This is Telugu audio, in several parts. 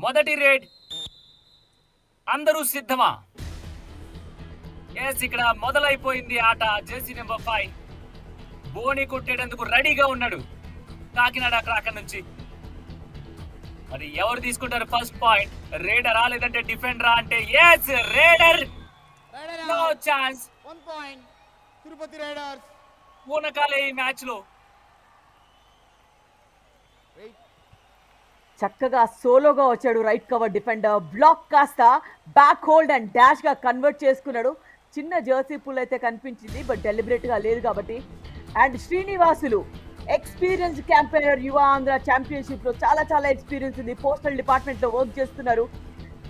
మొదటి రేడ్. అందరూ సిద్ధమా? ఎస్, ఇక్కడ మొదలైపోయింది ఆట. జెర్సీ నెంబర్ 5 బోని కొట్టేటందుకు రెడీగా ఉన్నాడు కాకినాడ క్రాకర్ నుంచి. మరి ఎవరు తీసుకుంటారు ఫస్ట్ పాయింట్? రేడరా లేదంటే డిఫెండరా అంటే yes raider. No chance. 1 point Tirupati raiders. పూనకాలే ఈ మ్యాచ్ లో. చక్కగా సోలోగా వచ్చాడు రైట్ కవర్ డిఫెండర్. బ్లాక్ కాస్త బ్యాక్ హోల్డ్ అండ్ డాష్ గా కన్వర్ట్ చేసుకున్నాడు. చిన్న జెర్సీ పుల్ అయితే కనిపించింది, బట్ డెలిబరేట్ గా లేదు కాబట్టి. అండ్ శ్రీనివాసులు ఎక్స్పీరియన్స్ క్యాంపెయినర్, యువ ఆంధ్ర ఛాంపియన్షిప్ లో చాలా ఎక్స్పీరియన్స్ ఉంది. పోస్టల్ డిపార్ట్మెంట్ లో వర్క్ చేస్తున్నారు.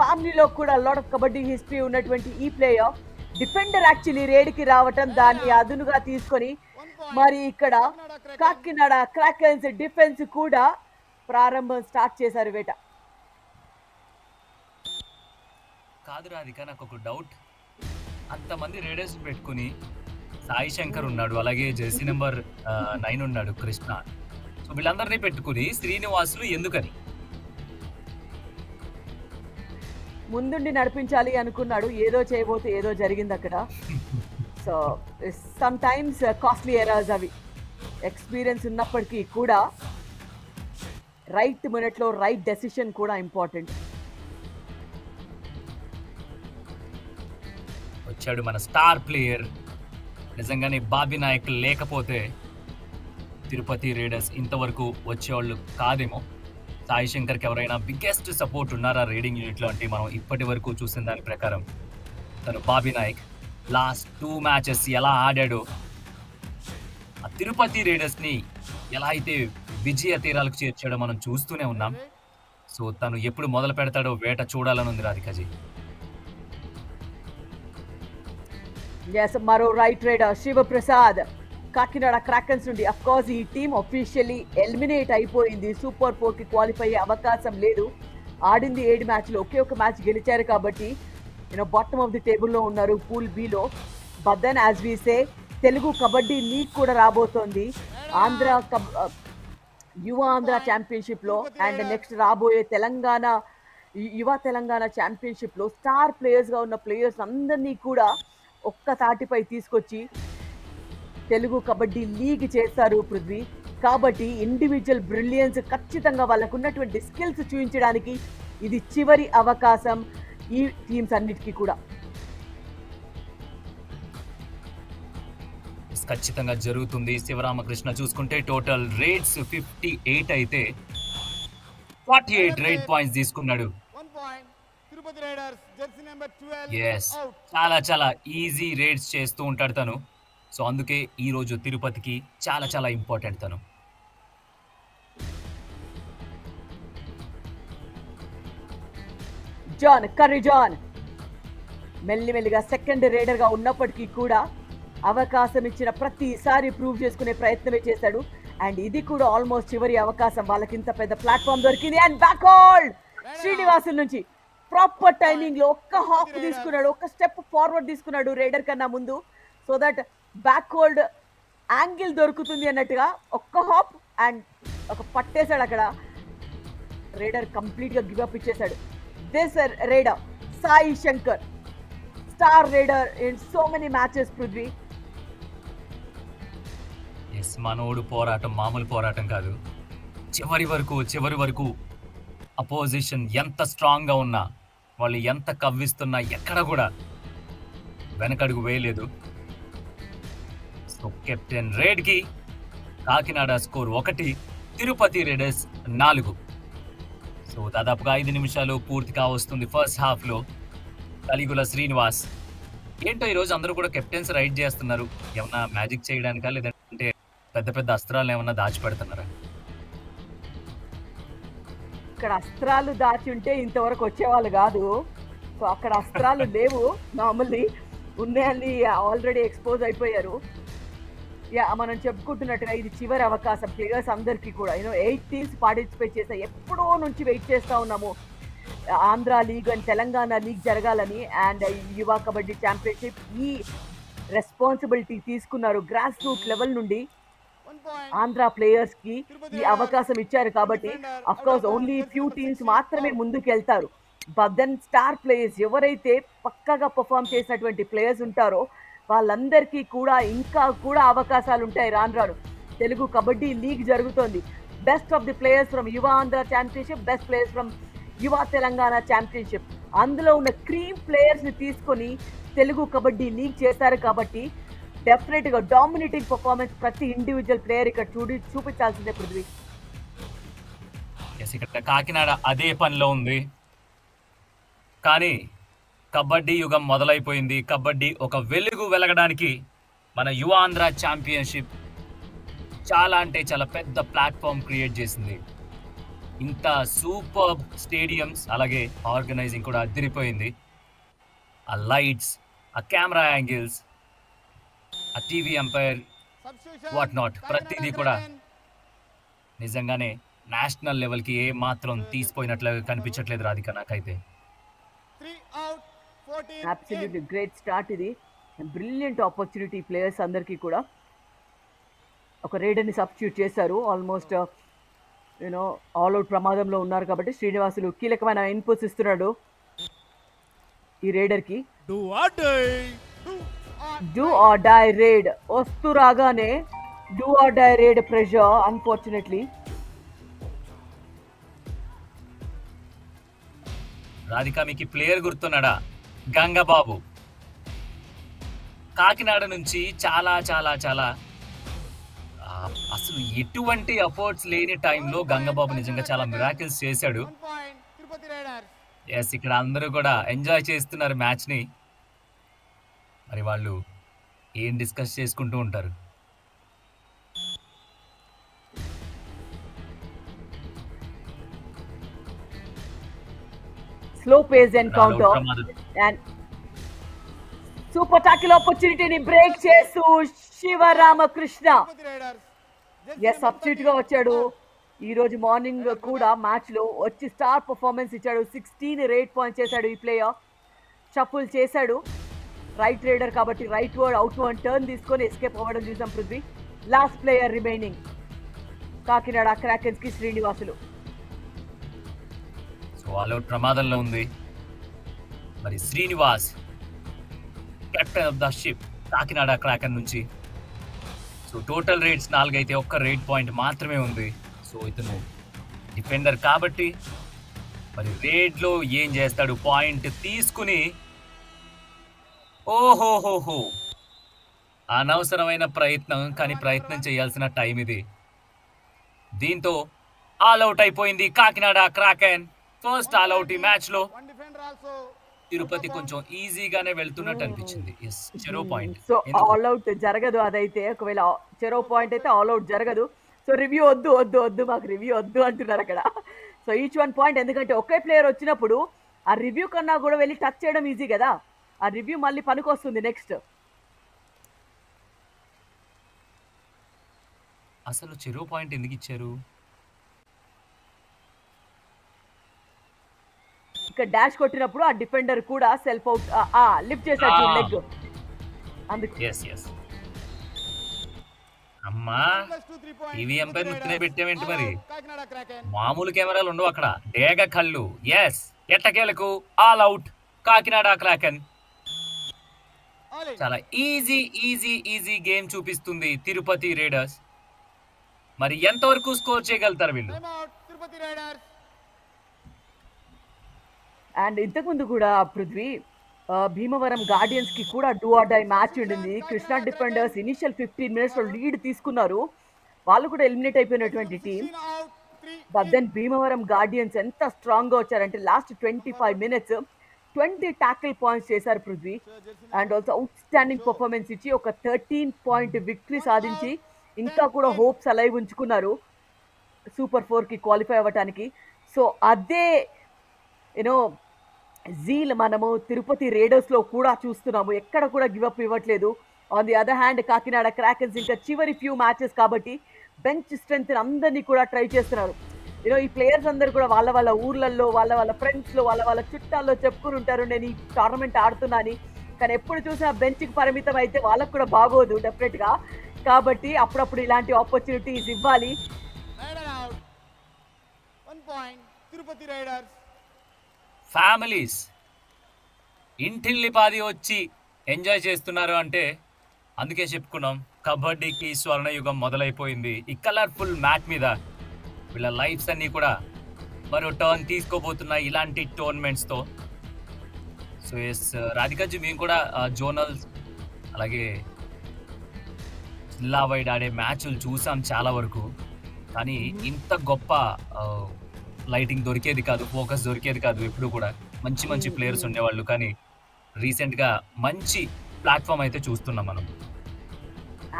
ఫ్యామిలీలో కూడా లాట్ ఆఫ్ కబడ్డీ హిస్టరీ ఉన్నటువంటి ఈ ప్లేయర్. డిఫెండర్ యాక్చువల్లీ రేడ్కి రావటం దాన్ని అదునుగా తీసుకొని మరి ఇక్కడ కాకినాడ క్రాకర్స్ డిఫెన్స్ కూడా ప్రారంభం స్టార్ట్ చేశారు వేట. కాదు రాధిక, నాకు ఒక డౌట్. అంతమంది రేడర్స్ పెట్టుకుని సాయి శంకర్ ఉన్నాడు, అలాగే జెర్సీ నెంబర్ 9 ఉన్నాడు కృష్ణ. సో వీళ్ళందరినీ పెట్టుకుని శ్రీనివాసులు ఎందుకని? ముందుండి నడిపించాలి అనుకున్నాడు, ఏదో చేయబోతే ఏదో జరిగింది అక్కడ. So some times costly eras అవి. ఎక్స్పీరియన్స్ ఉన్నప్పటికీ కూడా రైట్ మినిట్లో రైట్ డెసిషన్ కూడా ఇంపార్టెంట్. వచ్చాడు మన స్టార్ ప్లేయర్. నిజంగానే బాబీ నాయక్ లేకపోతే తిరుపతి రేడర్స్ ఇంతవరకు వచ్చేవాళ్ళు కాదేమో. సాయి శంకర్కి ఎవరైనా బిగ్గెస్ట్ సపోర్ట్ ఉన్నారా రీడింగ్ యూనిట్లో అంటే మనం ఇప్పటి వరకు చూసిన దాని ప్రకారం తను బాబీ నాయక్. లాస్ట్ 2 మ్యాచెస్ ఎలా ఆడాడో, ఆ తిరుపతి రేడర్స్ని ఎలా అయితే విజయ తీరాలకు చేర్చాడో మనం చూస్తూనే ఉన్నాం. సో తను ఎప్పుడు మొదలు పెడతాడో వేట చూడాలని ఉంది రాధికాజీ. మరో right raider Shivaprasad Kakinada Crackers నుండి. అఫ్ కోర్స్ ఈ టీమ్ అఫీషియల్లీ ఎలిమినేట్ అయిపోయింది. సూపర్ 4కి క్వాలిఫై అయ్యే అవకాశం లేదు. ఆడింది 7 మ్యాచ్లు, ఒకే ఒక మ్యాచ్ గెలిచారు కాబట్టి బాటమ్ ఆఫ్ ది టేబుల్లో ఉన్నారు pool below. But then as we say, Telugu kabaddi league కూడా రాబోతోంది యువ ఆంధ్ర ఛాంపియన్షిప్లో. అండ్ నెక్స్ట్ రాబోయే యువ తెలంగాణ ఛాంపియన్షిప్లో స్టార్ ప్లేయర్స్గా ఉన్న ప్లేయర్స్ అందరినీ కూడా ఒక్క తాటిపై తీసుకొచ్చి తెలుగు కబడ్డీ లీగ్ చేస్తారు పృథ్వీ. కాబట్టి ఇండివిజువల్ బ్రిలియన్స్ ఖచ్చితంగా వాళ్ళకు ఉన్నటువంటి స్కిల్స్ చూపించడానికి ఇది చివరి అవకాశం ఈ టీమ్స్ అన్నిటికీ కూడా. ఖచ్చితంగా జరుగుతుంది. శివరామకృష్ణ చూసుకుంటే టోటల్ రేట్స్ 58 అయితే 48 రేట్ పాయింట్స్ తీసుకున్నాడు. ఎస్, చాలా ఈజీ రేట్స్ చేస్తూ ఉంటాడు తను. సో అందుకే ఈ రోజు తిరుపతికి చాలా ఇంపార్టెంట్ తను. కర్రీ జాన్ మెల్లిమెల్లిగా సెకండ్ రేడర్ గా ఉన్నప్పటికీ కూడా అవకాశం ఇచ్చిన ప్రతిసారి ప్రూవ్ చేసుకునే ప్రయత్నమే చేశాడు. అండ్ ఇది కూడా ఆల్మోస్ట్ చివరి అవకాశం. వాళ్ళకి ఇంత పెద్ద ప్లాట్ఫామ్ దొరికింది. అండ్ బ్యాక్ హోల్డ్ శ్రీనివాసుల నుంచి ప్రాపర్ టైమింగ్ లో ఒక్క హాఫ్ తీసుకున్నాడు, ఒక్క స్టెప్ ఫార్వర్డ్ తీసుకున్నాడు రేడర్ కన్నా ముందు. So that back hold angle దొరుకుతుంది అన్నట్టుగా ఒక్క హాప్ అండ్ ఒక పట్టేశాడు అక్కడ. రేడర్ కంప్లీట్ గా గివ్ అప్ ఇచ్చేశాడు. This raider Sai Shankar, star raider in so many matches Prithvi. Yes, మనోడు పోరాటం మామూలు పోరాటం కాదు. చివరి వరకు అపోజిషన్ ఎంత స్ట్రాంగ్ గా ఉన్నా, వాళ్ళు ఎంత కవ్విస్తున్నా ఎక్కడ కూడా వెనకడుగు వేయలేదు. సో కెప్టెన్ రేడ్ కి Kakinada score 1, Tirupati raiders 4. So దాదాపుగా 5 నిమిషాలు పూర్తి కావస్తుంది ఫస్ట్ హాఫ్ లో. కలిగుల శ్రీనివాస్ ఏంటో ఈరోజు అందరూ కూడా కెప్టెన్స్ రైడ్ చేస్తున్నారు. ఏమన్నా మ్యాజిక్ చేయడానికా లేదంటే పెద్ద అస్త్రాలు ఏమన్నా దాచిపెడుతున్నారా? ఇక్కడ అస్త్రాలు దాచి ఉంటే ఇంతవరకు వచ్చేవాళ్ళు కాదు. సో అక్కడ అస్త్రాలు లేవు, నార్మల్లీ ఉన్నాయని ఆల్రెడీ ఎక్స్పోజ్ అయిపోయారు. మనం చెప్పుకుంటున్నట్టుగా ఇది చివరి అవకాశం ప్లేయర్స్ అందరికీ కూడా. 8 టీమ్స్ పార్టిసిపేట్ చేసా. ఎప్పుడో నుంచి వెయిట్ చేస్తూ ఉన్నాము Andhra league and Telangana league జరగాలని. అండ్ యువ కబడ్డీ ఛాంపియన్షిప్ ఈ రెస్పాన్సిబిలిటీ తీసుకున్నారు గ్రాస్ రూట్ లెవెల్ నుండి. 1 point. ఆంధ్ర ప్లేయర్స్ కి ఈ అవకాశం ఇచ్చారు కాబట్టి of course only few teams మాత్రమే ముందుకు వెళ్తారు. బట్ దెన్ స్టార్ ప్లేయర్స్ ఎవరైతే పక్కగా పర్ఫామ్ చేసినటువంటి ప్లేయర్స్ ఉంటారో వాళ్ళందరికీ కూడా ఇంకా కూడా అవకాశాలు ఉంటాయి. రాను రాను తెలుగు కబడ్డీ లీగ్ జరుగుతోంది. Best of the players from Yuva Andhra championship, best players from Yuva Telangana championship, అందులో ఉన్న క్రీమ్ ప్లేయర్స్ ని తీసుకొని తెలుగు కబడ్డీ లీగ్ చేశారు కాబట్టి డెఫినెట్ గా డామినేటింగ్ పర్ఫార్మెన్స్ ప్రతి ఇండివిజువల్ ప్లేయర్ ఇక్కడ చూపించాల్సిందే పృథ్వీ. ఇక్కడ కాకినాడ అదే పనిలో ఉంది. కానీ కబడ్డీ యుగం మొదలైపోయింది. కబడ్డీ ఒక వెలుగు వెలగడానికి మన యువ ఆంధ్ర ఛాంపియన్షిప్ చాలా అంటే చాలా పెద్ద ప్లాట్ఫామ్ క్రియేట్ చేసింది. ఇంత సూపర్ స్టేడియంస్, అలాగే ఆర్గనైజింగ్ కూడా అదిరిపోయింది. ఆ లైట్స్, ఆ కెమెరా యాంగిల్స్, ఆ టీవీ అంపైర్, వాట్ నాట్, ప్రతిదీ కూడా నిజంగానే నేషనల్ లెవెల్కి ఏ మాత్రం తీసిపోయినట్లుగా కనిపించట్లేదు రాధిక నాకైతే. అబ్సల్యూట్లీ గ్రేట్ స్టార్ట్ ఇది. బ్రిలియంట్ ఆపర్చునిటీ ప్లేయర్స్ అందరికీ కూడా. ఒక రేడర్ని సబ్స్టిట్యూట్ చేశారు. ఆల్మోస్ట్ యూనో ఆల్అవుట్ ప్రమాదంలో ఉన్నారు కాబట్టి శ్రీనివాసులు కీలకమైన ఇన్పుట్స్ ఇస్తున్నాడు ఈ రేడర్కి. డూ ఆర్ డై రేడ్ వస్తూ రాగానే do or die raid pressure unfortunately. Radhika మీకు ప్లేయర్ గుర్తున్నాడా? గంగబాబు. కాకినాడ నుంచి చాలా చాలా చాలా అసలు ఎటువంటి ఎఫర్ట్స్ లేని టైంలో గంగబాబు నిజంగా చాలా మిరాకిల్స్ చేశాడు. ఎస్, ఇక్కడ అందరూ కూడా ఎంజాయ్ చేస్తున్నారు మ్యాచ్ని. మరి వాళ్ళు ఏం డిస్కస్ చేసుకుంటూ ఉంటారు? Slow pace encounter and super tackle ఆపర్చునిటీని బ్రేక్ చేస్తూ శివరామకృష్ణ సబ్స్టిట్యూట్ గా వచ్చాడు. ఈ రోజు మార్నింగ్ కూడా మ్యాచ్ లో వచ్చి స్టార్ పర్ఫార్మెన్స్ ఇచ్చాడు. 16 రేట్ పాయింట్ చేశాడు ఈ ప్లేయర్. షఫుల్ చేశాడు. రైట్ రైడర్ కాబట్టి rightward outward turn తీసుకొని ఎస్కేప్ అవ్వడం చూసాం Prithvi. Last player remaining Kakinada krakens కి శ్రీనివాసులు. ఆల్అవుట్ ప్రమాదంలో ఉంది. మరి Srinivas captain of the ship Kakinada kraken నుంచి. సో టోటల్ రేట్స్ 4 అయితే ఒక్క రేట్ పాయింట్ మాత్రమే ఉంది. సో ఇతను డిఫెండర్ కాబట్టి మరి రేడ్లో ఏం చేస్తాడు? పాయింట్ తీసుకుని ఓహోహోహో, అనవసరమైన ప్రయత్నం, కానీ ప్రయత్నం చేయాల్సిన టైం ఇది. దీంతో ఆల్అవుట్ అయిపోయింది కాకినాడ క్రాకెన్. ఫస్ట్ ఆల్అవుట్ ఈ మ్యాచ్ లో. తిరుపతి కొంచెం ఈజీగానే వెళ్తున్నట్టు అనిపించింది. చెరో పాయింట్. సో ఆల్అవుట్ జరగదు. అదైతే ఒకవేళ చెరో పాయింట్ అయితే ఆల్అవుట్ జరగదు. సో రివ్యూ వద్దు వద్దు వద్దు, మాకు రివ్యూ వద్దు అంటున్నారు అక్కడ. So each 1 point. ఎందుకంటే ఒకే ప్లేయర్ వచ్చినప్పుడు ఆ రివ్యూ కన్నా కూడా వెళ్ళి టచ్ చేయడం ఈజీ కదా. ఆ రివ్యూ మళ్ళీ పనికొస్తుంది నెక్స్ట్. అసలు చెరో పాయింట్ ఎందుకు ఇచ్చారు? ఇక్కడ డాష్ కొట్టినప్పుడు ఆ డిఫెండర్ కూడా సెల్ఫ్ అవుట్ లిఫ్ట్ చేశాడు లెగ్. అందుకే అమ్మా, టీవీ ఎంపైర్ ముత్తునే పెట్టామేంటి మరి? మామూలు కెమెరాలు ఉండవు అక్కడ, డేగ కళ్ళు. ఎస్, ఎట్టకేలకు ఆల్ అవుట్ కాకినాడ క్రాకెన్. చాలా ఈజీ ఈజీ ఈజీ గేమ్ చూపిస్తుంది తిరుపతి రైడర్స్. మరి ఎంతవరకు స్కోర్ చేయగలుగుతారు వీళ్ళు? అండ్ ఇంతకుముందు కూడా పృథ్వీ భీమవరం గార్డియన్స్ కి కూడా డూ ఆర్ డై మ్యాచ్ ఉండింది. కృష్ణా డిఫెండర్స్ ఇనిషియల్ 15 minutes లో లీడ్ తీసుకున్నారు. వాళ్ళు కూడా ఎలిమినేట్ అయిపోయినటువంటి team. But then Bhimavaram guardians ఎంత స్ట్రాంగ్ గా వచ్చారంటే లాస్ట్ 25 minutes 20 టాకిల్ పాయింట్స్ చేశారు Prithvi. And also outstanding performance ఇచ్చి ఒక 13 point విక్టరీ సాధించి ఇంకా కూడా హోప్స్ అలైవ్ ఉంచుకున్నారు సూపర్ 4కి క్వాలిఫై అవ్వటానికి. సో అదే యూనో జీల్ మనము తిరుపతి రేడర్స్లో కూడా చూస్తున్నాము. ఎక్కడ కూడా గివప్ ఇవ్వట్లేదు. On the other hand Kakinada క్రాకెన్స్ ఇంకా చివరి ఫ్యూ మ్యాచెస్ కాబట్టి బెంచ్ స్ట్రెంత్ అందరినీ కూడా ట్రై చేస్తున్నారు. ఈ ప్లేయర్స్ అందరు కూడా వాళ్ళ వాళ్ళ ఊర్లలో, వాళ్ళ వాళ్ళ ఫ్రెండ్స్లో, వాళ్ళ వాళ్ళ చుట్టాల్లో చెప్పుకుని ఉంటారు నేను ఈ టోర్నమెంట్ ఆడుతున్నాను. కానీ ఎప్పుడు చూసినా బెంచ్కి పరిమితం అయితే వాళ్ళకు కూడా బాగోదు. డెఫినెట్గా కాబట్టి అప్పుడప్పుడు ఇలాంటి ఆపర్చునిటీస్ ఇవ్వాలి. Raider out. 1 point. Tirupati Raiders. Families ఇంటిల్లిపాది వచ్చి ఎంజాయ్ చేస్తున్నారు అంటే అందుకే చెప్పుకున్నాం కబడ్డీకి స్వర్ణయుగం మొదలైపోయింది. ఈ కలర్ఫుల్ మ్యాట్ మీద వీళ్ళ లైఫ్స్ అన్నీ కూడా మరో టర్న్ తీసుకోబోతున్నాయి ఇలాంటి టోర్నమెంట్స్తో. సో ఎస్ రాధికాజీ, మేము కూడా జోనల్స్ అలాగే జిల్లా వైడ్ ఆడే మ్యాచ్లు చూసాం చాలా వరకు. కానీ ఇంత గొప్ప లైటింగ్ దొరికేది కాదు, ఫోకస్ దొరికేది కాదు ఎప్పుడు కూడా. మంచి మంచి ప్లేయర్స్ ఉండేవాళ్ళు, కానీ రీసెంట్గా మంచి ప్లాట్ఫామ్ అయితే చూస్తున్నాం మనం.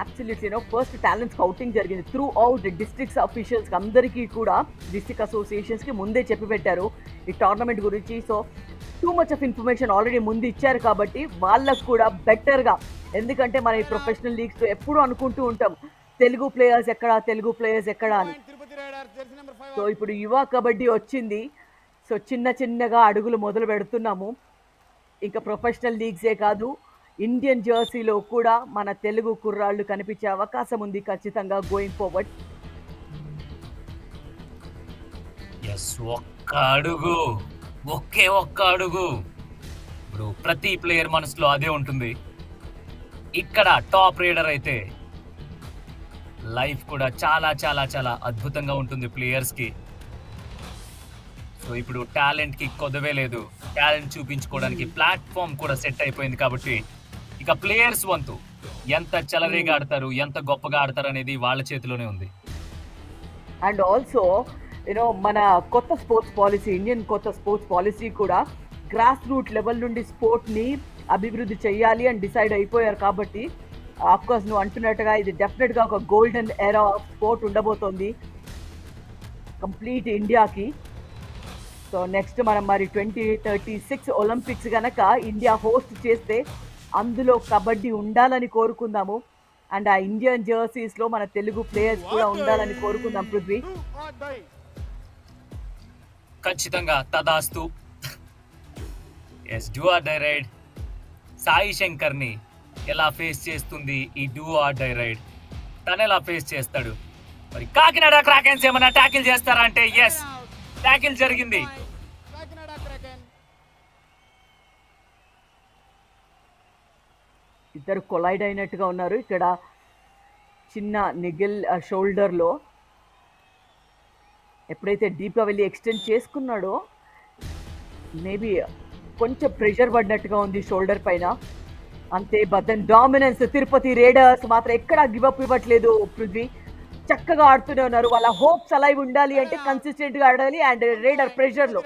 అబ్సల్యూట్లీ ఫస్ట్ టాలెంట్ స్కౌటింగ్ జరిగింది త్రూ అవుట్ డిస్ట్రిక్ట్స్ అఫీషియల్స్కి అందరికీ కూడా, డిస్ట్రిక్ట్ అసోసియేషన్స్కి ముందే చెప్పి పెట్టారు ఈ టోర్నమెంట్ గురించి. So too much of information already ముందు ఇచ్చారు కాబట్టి వాళ్ళకు కూడా బెటర్గా, ఎందుకంటే మన ఈ ప్రొఫెషనల్ లీగ్స్లో ఎప్పుడూ అనుకుంటూ ఉంటాం తెలుగు ప్లేయర్స్ ఎక్కడ అని. Tirupati Raiders. Jersey number 5. So ఇప్పుడు యువ కబడ్డీ వచ్చింది. సో చిన్నగా అడుగులు మొదలు పెడుతున్నాము. ఇంకా ప్రొఫెషనల్ లీగ్సే కాదు, ఇండియన్ జెర్సీలో కూడా మన తెలుగు కుర్రాళ్ళు కనిపించే అవకాశం ఉంది ఖచ్చితంగా గోయింగ్ ఫార్వర్డ్. ఎస్, ఒక్క అడుగు, ఒక్క అడుగు. ఇప్పుడు ప్రతి ప్లేయర్ మనసులో అదే ఉంటుంది. ఇక్కడ టాప్ రైడర్ అయితే లైఫ్ కూడా చాలా చాలా చాలా అద్భుతంగా ఉంటుంది ప్లేయర్స్కి. సో ఇప్పుడు టాలెంట్కి కొదవే లేదు, టాలెంట్ చూపించుకోవడానికి ప్లాట్ఫామ్ కూడా సెట్ అయిపోయింది. కాబట్టి ఇక ప్లేయర్స్ వంతు ఎంత చెలరేగా ఆడతారు, ఎంత గొప్పగా ఆడతారు అనేది వాళ్ళ చేతిలోనే ఉంది. అండ్ ఆల్సో మన కొత్త స్పోర్ట్స్ పాలసీ, ఇండియన్ కొత్త స్పోర్ట్స్ పాలసీ కూడా గ్రాస్ రూట్ లెవెల్ నుండి స్పోర్ట్ని అభివృద్ధి చేయాలి అని డిసైడ్ అయిపోయారు. కాబట్టి ఆఫ్కోర్స్ నువ్వు అంటున్నట్టుగా ఇది డెఫినెట్గా ఒక గోల్డెన్ ఎరా ఆఫ్ స్పోర్ట్ ఉండబోతోంది కంప్లీట్ ఇండియాకి. సో నెక్స్ట్ మనం మరి 2036 ఒలింపిక్స్ కనుక ఇండియా హోస్ట్ చేస్తే అందులో కబడ్డీ ఉండాలని కోరుకుందాము. అండ్ ఆ ఇండియన్ జెర్సీస్లో మన తెలుగు ప్లేయర్స్ కూడా ఉండాలని కోరుకుందాం పృథ్వీ. Do or die. ఖచ్చితంగా తదాస్తు. Yes, do or die raid Sai శంకర్ని ఎలా ఫేస్ చేస్తుంది ఈ డూ ఆర్ డై రైడ్, తను ఎలా ఫేస్ చేస్తాడు? మరి కాకినాడ క్రాకెన్స్ ఏమైనా ట్యాకిల్ చేస్తారా అంటే ఎస్, ట్యాకిల్ జరిగింది. Kakinada Kraken. ఇద్దరు కొలైడ్ అయినట్టుగా ఉన్నారు. ఇక్కడ చిన్న నిగిల్ షోల్డర్లో ఎప్పుడైతే డీప్గా వెళ్ళి ఎక్స్టెండ్ చేసుకున్నాడో మేబీ కొంచెం ప్రెషర్ పడినట్టుగా ఉంది షోల్డర్ పైన. అంతే, బదన్ డామినెన్స్. తిరుపతి రేడర్స్ మాత్రం ఎక్కడా గివప్ ఇవ్వట్లేదు పృథ్వీ, చక్కగా ఆడుతూనే ఉన్నారు. వాళ్ళ హోప్స్ అలైవ్ ఉండాలి అంటే కన్సిస్టెంట్గా ఆడాలి. అండ్ రేడర్ ప్రెషర్లో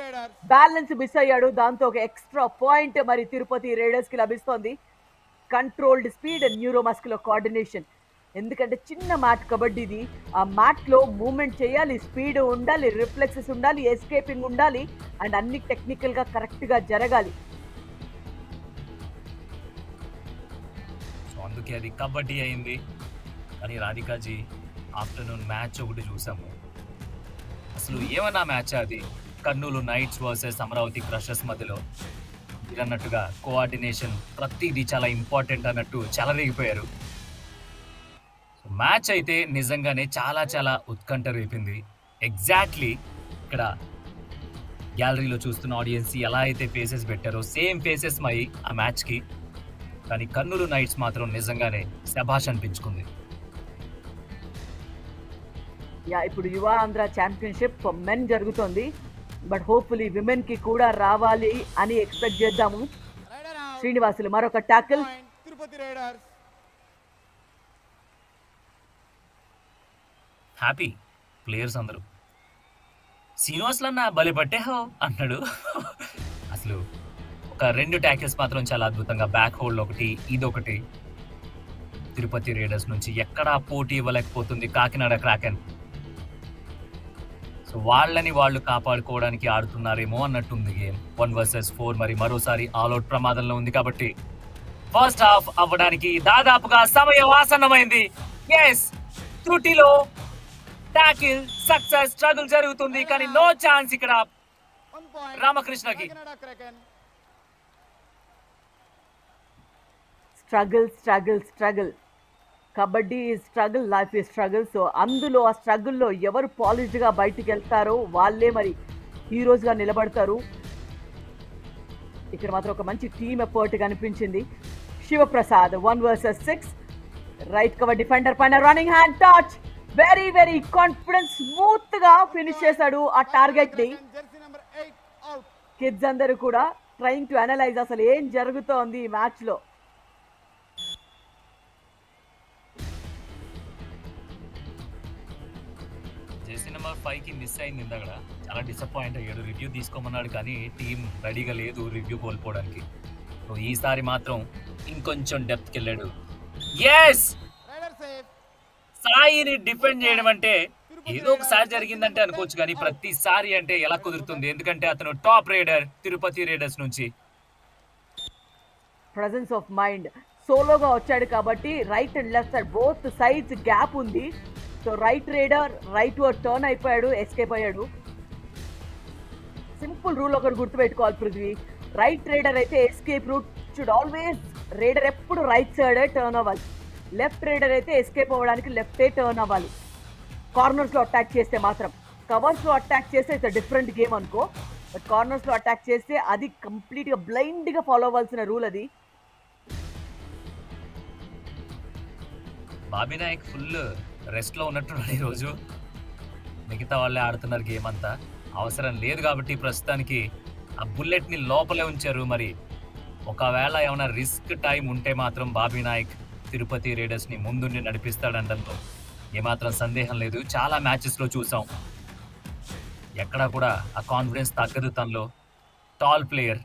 బ్యాలెన్స్ మిస్ అయ్యాడు, దాంతో ఒక ఎక్స్ట్రా పాయింట్ మరి తిరుపతి రేడర్స్కి లభిస్తోంది. Controlled speed and neuromuscular coordination, ఎందుకంటే చిన్న మ్యాట్ కబడ్డీది, ఆ మ్యాట్లో మూమెంట్ చేయాలి, స్పీడ్ ఉండాలి, రిఫ్లెక్సెస్ ఉండాలి, ఎస్కేపింగ్ ఉండాలి, అండ్ అన్ని టెక్నికల్గా కరెక్ట్గా జరగాలి. సో అందుకే అది కబడ్డీ అయింది. కానీ రాధికాజీ, ఆఫ్టర్నూన్ మ్యాచ్ ఒకటి చూసాము, అసలు ఏమన్నా మ్యాచ్ అది? Kurnool nights versus Amaravati crushers మధ్యలో మీరు అన్నట్టుగా కోఆర్డినేషన్ ప్రతిదీ చాలా ఇంపార్టెంట్ అన్నట్టు చెలరేగిపోయారు. సో మ్యాచ్ అయితే నిజంగానే చాలా చాలా ఉత్కంఠ రేపింది. ఎగ్జాక్ట్లీ ఇక్కడ గ్యాలరీలో చూస్తున్న ఆడియన్స్ ఎలా అయితే ఫేసెస్ పెట్టారో సేమ్ ఫేసెస్ మై ఆ మ్యాచ్కి. కానీ కర్నూలు నైట్స్ మాత్రం నిజంగానే శభాష్ అనిపించుకుంది. ఇప్పుడు యువ ఆంధ్ర ఛాంపియన్షిప్ మెన్ జరుగుతోంది, బట్ హోప్ఫుల్లీ విమెన్కి కూడా రావాలి అని ఎక్స్పెక్ట్ చేద్దాము. Raider out. శ్రీనివాసులు మరొక tackle. Point. Tirupati Raiders. Happy players అందరూ. శ్రీనివాసులన్న బలి పట్టేహో అన్నాడు. అసలు ఒక 2 ట్యాకిల్స్ మాత్రం చాలా అద్భుతంగా, బ్యాక్ హోల్డ్ ఒకటి, ఇదొకటి. తిరుపతి రేడర్స్ నుంచి ఎక్కడా పోటీ ఇవ్వలేకపోతుంది కాకినాడ క్రాకెన్. సో వాళ్ళని వాళ్ళు కాపాడుకోవడానికి ఆడుతున్నారేమో అన్నట్టుంది గేమ్. 1 vs 4, మరి మరోసారి ఆల్అౌట్ ప్రమాదంలో ఉంది. కాబట్టి ఫస్ట్ హాఫ్ అవ్వడానికి దాదాపుగా సమయం ఆసన్నమైంది. ఎస్, త్రుటిలో టాకిల్ సక్సెస్, స్ట్రగుల్ జరుగుతుంది కానీ నో ఛాన్స్ ఇక్కడ 1 point. రామకృష్ణకి. Kakinada Kraken. Struggle kabaddi struggle, life ఈ స్ట్రగుల్. సో అందులో ఆ స్ట్రగుల్లో ఎవరు పాలిష్డ్గా బయటికి వెళ్తారో వాళ్ళే మరి హీరోస్గా నిలబడతారు. ఇక్కడ మాత్రం ఒక మంచి టీమ్ ఎఫర్ట్ కనిపించింది. Sivaprasad 1 vs 6, right cover defender పైన running hand touch, very very confidence, smooth గా ఫినిష్ చేశాడు ఆ టార్గెట్ ని. Jersey number 8 out. కిడ్స్ అందరూ కూడా ట్రైంగ్ టు అనలైజ్ అసలు ఏం జరుగుతోంది ఈ మ్యాచ్ లో. జెర్సీ నెంబర్ 5 కి మిస్ అయింది ఇందాక, చాలా డిసప్పాయింట్ అయ్యాడు. రివ్యూ తీసుకోమన్నాడు కానీ టీం రెడీగా లేదు రివ్యూ కోల్పోవడానికి. సో ఈసారి మాత్రం ఇంకొంచెం డెప్త్కి వెళ్ళాడు. Yes, raider safe. సాయిని డిఫెండ్ చేయడం అంటే ఏదో ఒకసారి జరిగిందంటే అనుకోవచ్చు కానీ ప్రతిసారి అంటే ఎలా కుదురుతుంది? ఎందుకంటే అతను టాప్ రైడర్ తిరుపతి రైడర్స్ నుంచి. ప్రెజెన్స్ ఆఫ్ మైండ్, సోలోగా వచ్చాడు కాబట్టి right and left side both sides gap ఉంది. So right raider rightward turn అయిపోయాడు, ఎస్కేప్ అయ్యాడు. సింపుల్ రూల్ ఒకటి గుర్తుపెట్టుకోవాలి పృథ్వీ, రైట్ రైడర్ అయితే escape route should always, raider ఎప్పుడు రైట్ సైడే టర్న్ అవ్వాలి. లెఫ్ట్ రైడర్ అయితే ఎస్కేప్ అవ్వడానికి లెఫ్టే టర్న్ అవ్వాలి. కార్నర్స్లో అటాక్ చేస్తే మాత్రం, కవర్స్లో అటాక్ చేస్తే ఇట్స్ డిఫరెంట్ గేమ్ అనుకో, బట్ కార్నర్స్లో అటాక్ చేస్తే అది కంప్లీట్గా బ్లైండ్గా ఫాలో అవ్వాల్సిన రూల్ అది. బాబీ నాయక్ ఫుల్ రెస్ట్ లో ఉన్నట్టున్నాడు ఈరోజు. మిగతా వాళ్ళే ఆడుతున్నారు గేమ్ అంతా, అవసరం లేదు కాబట్టి ప్రస్తుతానికి ఆ బుల్లెట్ ని లోపలే ఉంచారు. మరి ఒకవేళ ఏమైనా రిస్క్ టైం ఉంటే మాత్రం బాబీ నాయక్ తిరుపతి రైడర్స్ ని ముందుండి నడిపిస్తాడంటంతో ఏమాత్రం సందేహం లేదు. చాలా మ్యాచెస్ లో చూసాం, ఎక్కడా కూడా ఆ కాన్ఫిడెన్స్ తగ్గదు తనలో. Tall player.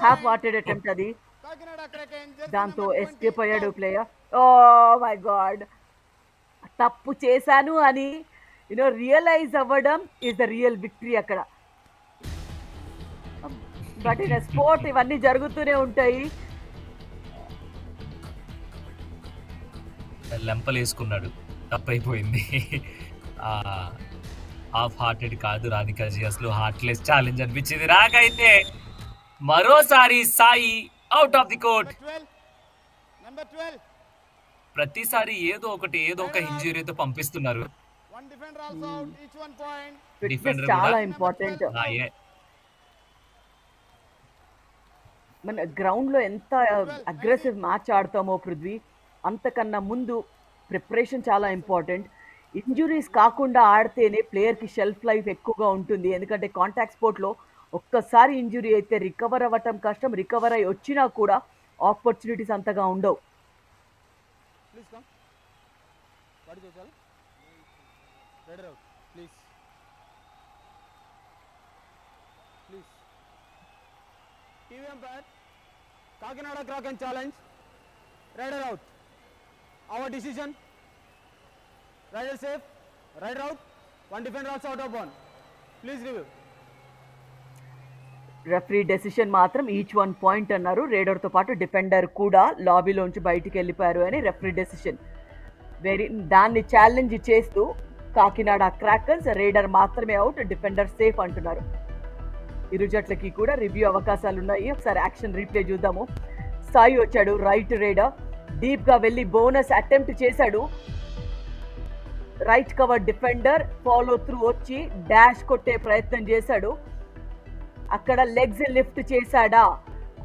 Half hearted attempt అది, కాకినాడ క్రాకెన్ జెర్సీ దాంతో నెంబర్ ఎస్కేప్ 20 అయ్యాడు out. Player. Oh my God, తప్పు చేశాను అని రియలైజ్ అవ్వడం ఈజ్ ద రియల్ విక్టరీ అక్కడ. బట్ ఇన్ స్పోర్ట్ ఇవన్నీ జరుగుతూనే ఉంటాయి. లెంపలేసుకున్నాడు, తప్పైపోయింది. హాఫ్ హార్టెడ్ కాదు రాధికాజీ, అసలు హార్ట్లెస్ ఛాలెంజ్ అనిపించింది నాకైతే. మరోసారి Sai out of the court. Number 12 ప్రతిసారి ఏదో ఒక ఇంజురీతో పంపిస్తున్నారు. one defender also out, each 1 point. Fitness defender చాలా కూడా ఇంపార్టెంట్. మన గ్రౌండ్ లో ఎంత అగ్రెసివ్ మ్యాచ్ ఆడతామో పృథ్వీ, అంతకన్నా ముందు ప్రిపరేషన్ చాలా ఇంపార్టెంట్. ఇంజురీస్ కాకుండా ఆడితేనే ప్లేయర్కి షెల్ఫ్ లైఫ్ ఎక్కువగా ఉంటుంది. ఎందుకంటే కాంటాక్ట్ స్పోర్ట్లో ఒక్కసారి ఇంజురీ అయితే రికవర్ అవ్వటం కష్టం, రికవర్ అయ్యి వచ్చినా కూడా ఆపర్చునిటీస్ అంతగా ఉండవు. Please come. What is your call? Red out, please. Please. TV umpire. Kakinada Kraken challenge. Rider out. Our decision. Rider safe. Rider out. One defender also out of one. Please review. Referee decision మాత్రం ఈచ్ 1 పాయింట్ అన్నారు. రేడర్తో పాటు డిఫెండర్ కూడా లాబీలోంచి బయటికి వెళ్ళిపోయారు అని రెఫరీ డెసిషన్. దాన్ని ఛాలెంజ్ చేస్తూ కాకినాడ క్రాకర్స్ రేడర్ మాత్రమే అవుట్, డిఫెండర్ సేఫ్ అంటున్నారు. ఇరు జట్లకి కూడా రివ్యూ అవకాశాలు ఉన్నాయి. ఒకసారి యాక్షన్ రీప్లే చూద్దాము. సాయి వచ్చాడు, రైట్ రేడర్ డీప్ గా వెళ్ళి బోనస్ అటెంప్ట్ చేశాడు. Right cover defender follow through వచ్చి డాష్ కొట్టే ప్రయత్నం చేశాడు. అక్కడ లెగ్స్ లిఫ్ట్ చేశాడా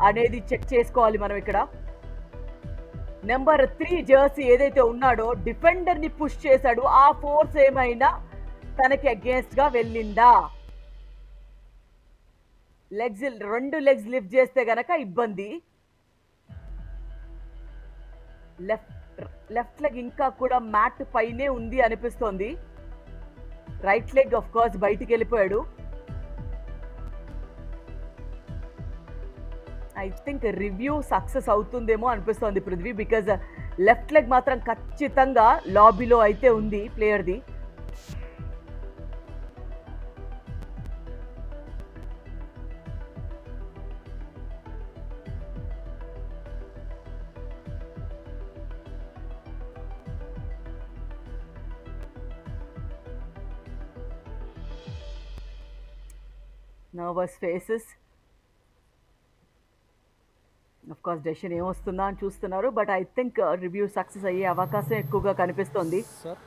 అనేది చెక్ చేసుకోవాలి మనం ఇక్కడ. నెంబర్ 3 జెర్సీ ఏదైతే ఉన్నాడో డిఫెండర్ ని పుష్ చేశాడు. ఆ ఫోర్స్ ఏమైనా తనకి అగేన్స్ట్ గా వెళ్ళిందా? రెండు లెగ్స్ లిఫ్ట్ చేస్తే గనక ఇబ్బంది. లెఫ్ట్ లెగ్ ఇంకా కూడా మ్యాట్ పైనే ఉంది అనిపిస్తోంది. రైట్ లెగ్ ఆఫ్ కోర్స్ బయటికి వెళ్ళిపోయాడు. ఐ థింక్ రివ్యూ సక్సెస్ అవుతుందేమో అనిపిస్తోంది పృథ్వీ, బికాజ్ లెఫ్ట్ లెగ్ మాత్రం ఖచ్చితంగా లాబీలో అయితే ఉంది ప్లేయర్ది. Nervous faces. Of course decision ఏమొస్తుందా అని చూస్తున్నారు, but I think review success అయ్యే అవకాశం ఎక్కువగా కనిపిస్తోంది. Sir